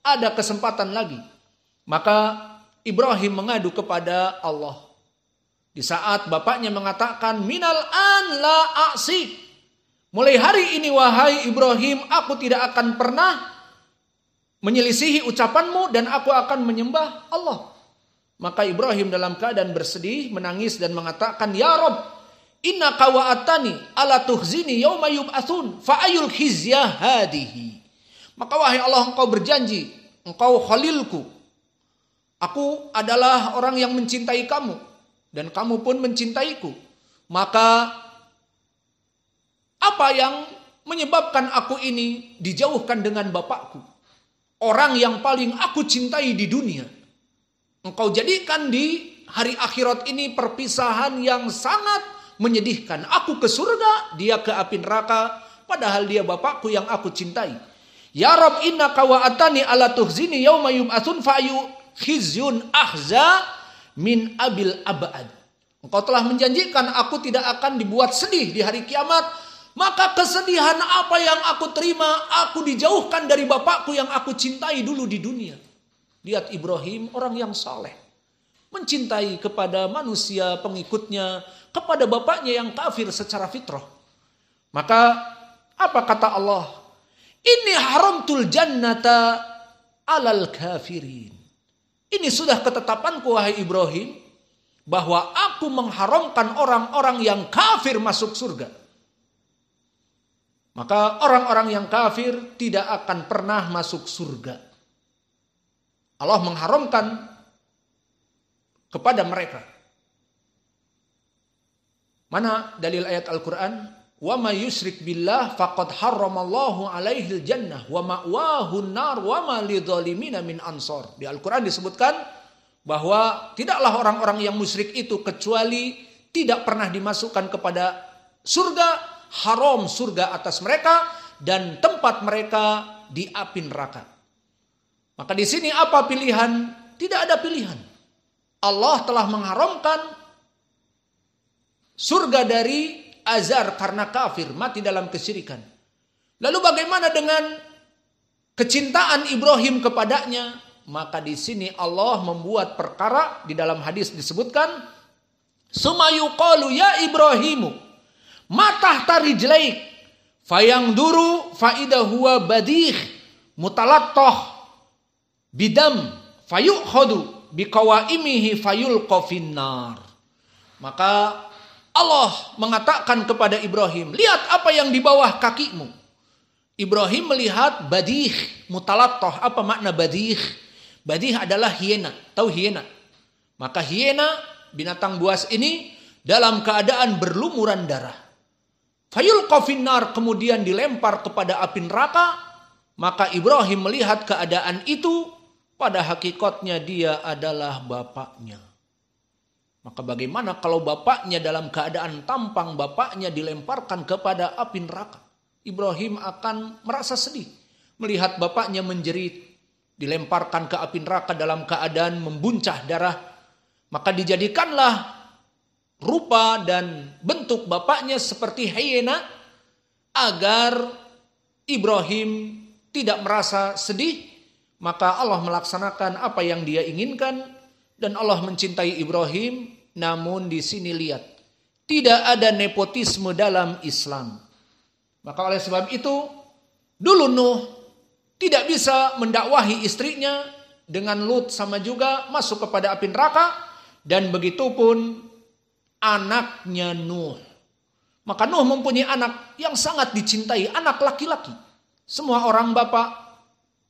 ada kesempatan lagi. Maka Ibrahim mengadu kepada Allah. Di saat bapaknya mengatakan, minal an la a'si. Mulai hari ini wahai Ibrahim, aku tidak akan pernah menyelisihi ucapanmu dan aku akan menyembah Allah. Maka Ibrahim dalam keadaan bersedih, menangis dan mengatakan, ya Rabb, inna kawa'atani ala tuhzini yawma yub'atsun fa'ayul khizya hadihi. Maka wahai Allah, engkau berjanji, engkau khalilku. Aku adalah orang yang mencintai kamu dan kamu pun mencintaiku. Maka apa yang menyebabkan aku ini dijauhkan dengan bapakku, orang yang paling aku cintai di dunia? Engkau jadikan di hari akhirat ini perpisahan yang sangat menyedihkan. Aku ke surga, dia ke api neraka, padahal dia bapakku yang aku cintai. Ya Rabb, inna kawa'atani ala tuhzini yawma yub'atsun fa'yu khizyun ahza min abil abad. Engkau telah menjanjikan aku tidak akan dibuat sedih di hari kiamat. Maka kesedihan apa yang aku terima, aku dijauhkan dari bapakku yang aku cintai dulu di dunia. Lihat Ibrahim, orang yang saleh, mencintai kepada manusia pengikutnya, kepada bapaknya yang kafir secara fitrah. Maka apa kata Allah? Inni haramtul jannata alal kafirin. Ini sudah ketetapanku wahai Ibrahim, bahwa aku mengharamkan orang-orang yang kafir masuk surga. Maka orang-orang yang kafir tidak akan pernah masuk surga. Allah mengharamkan kepada mereka. Mana dalil ayat Al-Quran? Wa may yusyrik billah faqad harramallahu alaihil jannah wa ma'wahun nar wa ma lidzalimina min ansar. Di Al-Quran disebutkan bahwa tidaklah orang-orang yang musyrik itu kecuali tidak pernah dimasukkan kepada surga, haram surga atas mereka dan tempat mereka di api neraka. Maka di sini apa pilihan? Tidak ada pilihan. Allah telah mengharamkan surga dari Azar karena kafir, mati dalam kesyirikan. Lalu bagaimana dengan kecintaan Ibrahim kepadanya? Maka di sini Allah membuat perkara, di dalam hadis disebutkan, sumayuqalu ya Ibrahimu matah tarijlaik fayangduru faida huwa badih mutalattah bidam fayukhadu biqawaimihi fayulqa finnar. Maka Allah mengatakan kepada Ibrahim, lihat apa yang di bawah kakimu. Ibrahim melihat badih, mutalattoh. Apa makna badih? Badih adalah hiena. Tahu hiena? Maka hiena, binatang buas ini dalam keadaan berlumuran darah. Fayulqa finnar, kemudian dilempar kepada api neraka. Maka Ibrahim melihat keadaan itu, pada hakikatnya dia adalah bapaknya. Maka bagaimana kalau bapaknya dalam keadaan tampang, bapaknya dilemparkan kepada api neraka? Ibrahim akan merasa sedih melihat bapaknya menjerit, dilemparkan ke api neraka dalam keadaan membuncah darah. Maka dijadikanlah rupa dan bentuk bapaknya seperti hyena agar Ibrahim tidak merasa sedih. Maka Allah melaksanakan apa yang dia inginkan dan Allah mencintai Ibrahim. Namun di sini lihat, tidak ada nepotisme dalam Islam. Maka oleh sebab itu, dulu Nuh tidak bisa mendakwahi istrinya, dengan Lut sama juga masuk kepada api neraka, dan begitupun anaknya Nuh. Maka Nuh mempunyai anak yang sangat dicintai, anak laki-laki. Semua orang bapak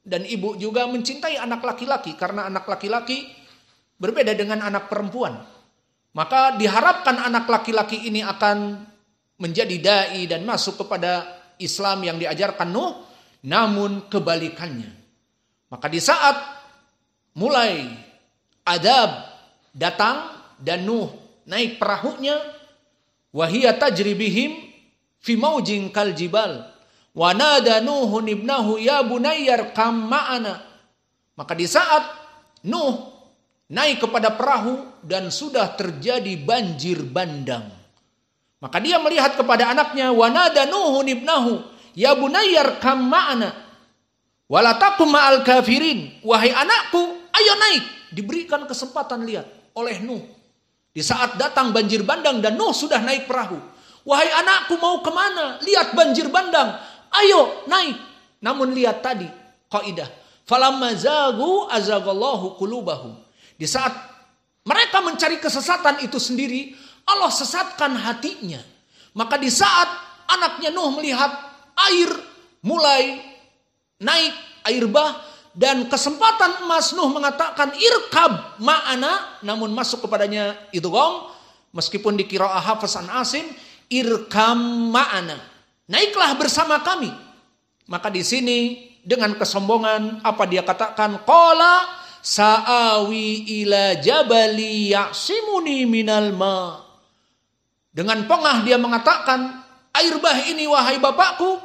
dan ibu juga mencintai anak laki-laki, karena anak laki-laki berbeda dengan anak perempuan. Maka diharapkan anak laki-laki ini akan menjadi dai dan masuk kepada Islam yang diajarkan Nuh, namun kebalikannya. Maka di saat mulai adab datang dan Nuh naik perahunya, wahiya tajri bihim fi maujin kal jibal wa nada Nuhun ibnahu ya bunayyar kam ma'ana. Maka di saat Nuh naik kepada perahu dan sudah terjadi banjir bandang, maka dia melihat kepada anaknya, wa nada Nuhun ibnahu ya bunayyar kam ma'ana wala takum ma'al kafirin. Wahai anakku, ayo naik. Diberikan kesempatan, lihat, oleh Nuh. Di saat datang banjir bandang dan Nuh sudah naik perahu. Wahai anakku, mau kemana? Lihat banjir bandang. Ayo naik. Namun lihat tadi kaidah, falamma zagu azagallahu qulubahum. Di saat mereka mencari kesesatan itu sendiri, Allah sesatkan hatinya. Maka di saat anaknya Nuh melihat air mulai naik, air bah, dan kesempatan emas, Nuh mengatakan irkab ma'ana, namun masuk kepadanya idgham, meskipun di qiraah Hafs an Asim, irkam ma'ana, naiklah bersama kami. Maka di sini dengan kesombongan apa dia katakan? Qala sa'awi ila jabali ya'simuni minal ma'. Dengan pongah dia mengatakan, air bah ini wahai bapakku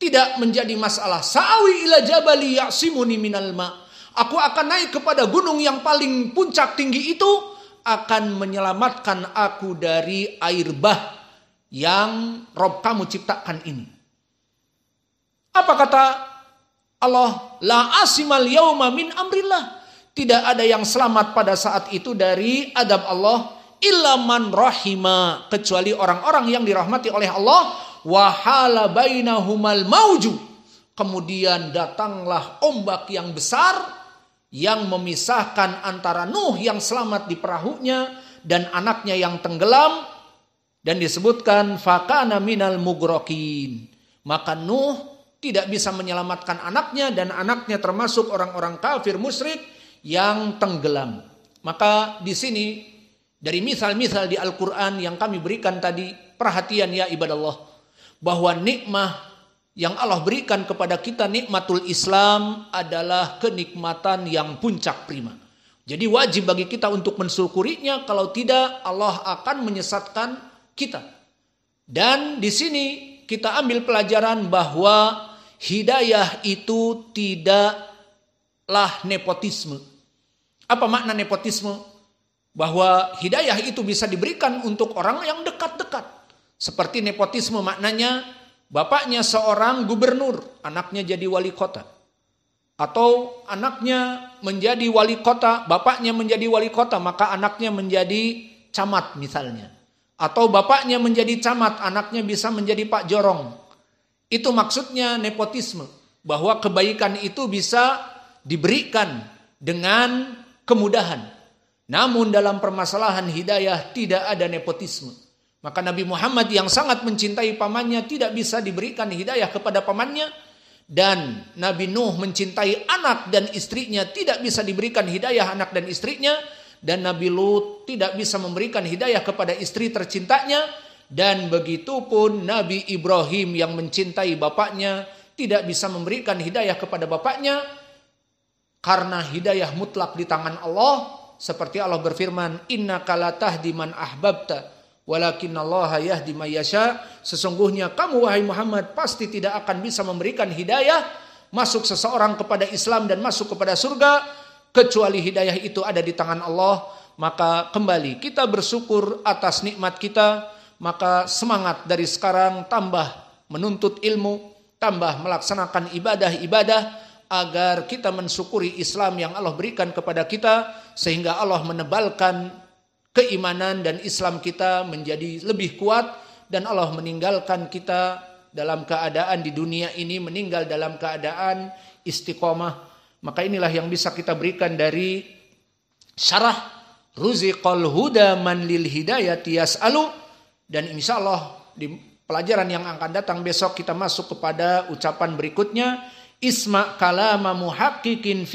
tidak menjadi masalah. Sa'awi ila jabali ya'simuni minal ma'. Aku akan naik kepada gunung yang paling puncak tinggi itu, akan menyelamatkan aku dari air bah yang Rob kamu ciptakan ini. Apa kata Allah? La asimal yauma min amrillah. Tidak ada yang selamat pada saat itu dari adab Allah, illa man rahima, kecuali orang-orang yang dirahmati oleh Allah. Wa hala bainahumal mauju, kemudian datanglah ombak yang besar yang memisahkan antara Nuh yang selamat di perahunya dan anaknya yang tenggelam, dan disebutkan fakana minal mugrokin. Maka Nuh tidak bisa menyelamatkan anaknya, dan anaknya termasuk orang-orang kafir musyrik yang tenggelam. Maka di sini dari misal-misal di Al-Quran yang kami berikan tadi, perhatian ya ibadallah, bahwa nikmah yang Allah berikan kepada kita, nikmatul Islam, adalah kenikmatan yang puncak prima. Jadi wajib bagi kita untuk mensyukurinya, kalau tidak Allah akan menyesatkan kita. Dan di sini kita ambil pelajaran bahwa hidayah itu tidaklah nepotisme. Apa makna nepotisme? Bahwa hidayah itu bisa diberikan untuk orang yang dekat-dekat. Seperti nepotisme maknanya, bapaknya seorang gubernur, anaknya jadi wali kota. Atau anaknya menjadi wali kota, bapaknya menjadi wali kota, maka anaknya menjadi camat misalnya. Atau bapaknya menjadi camat, anaknya bisa menjadi Pak Jorong. Itu maksudnya nepotisme. Bahwa kebaikan itu bisa diberikan dengan kemudahan. Namun dalam permasalahan hidayah tidak ada nepotisme. Maka Nabi Muhammad yang sangat mencintai pamannya tidak bisa diberikan hidayah kepada pamannya. Dan Nabi Nuh mencintai anak dan istrinya tidak bisa diberikan hidayah anak dan istrinya. Dan Nabi Lut tidak bisa memberikan hidayah kepada istri tercintanya. Dan begitu pun Nabi Ibrahim yang mencintai bapaknya tidak bisa memberikan hidayah kepada bapaknya. Karena hidayah mutlak di tangan Allah. Seperti Allah berfirman, innaka la tahdi man ahbabta walakinallaha yahdi may yasha. Sesungguhnya kamu wahai Muhammad pasti tidak akan bisa memberikan hidayah masuk seseorang kepada Islam dan masuk kepada surga kecuali hidayah itu ada di tangan Allah. Maka kembali kita bersyukur atas nikmat kita. Maka semangat dari sekarang tambah menuntut ilmu, tambah melaksanakan ibadah-ibadah agar kita mensyukuri Islam yang Allah berikan kepada kita sehingga Allah menebalkan keimanan dan Islam kita menjadi lebih kuat dan Allah meninggalkan kita dalam keadaan di dunia ini meninggal dalam keadaan istiqomah. Maka inilah yang bisa kita berikan dari syarah Ruziqal Huda Man Lil Hidayati Yas'alu. Dan insyaallah di pelajaran yang akan datang besok kita masuk kepada ucapan berikutnya, Isma' kalama muhaqqiqin fi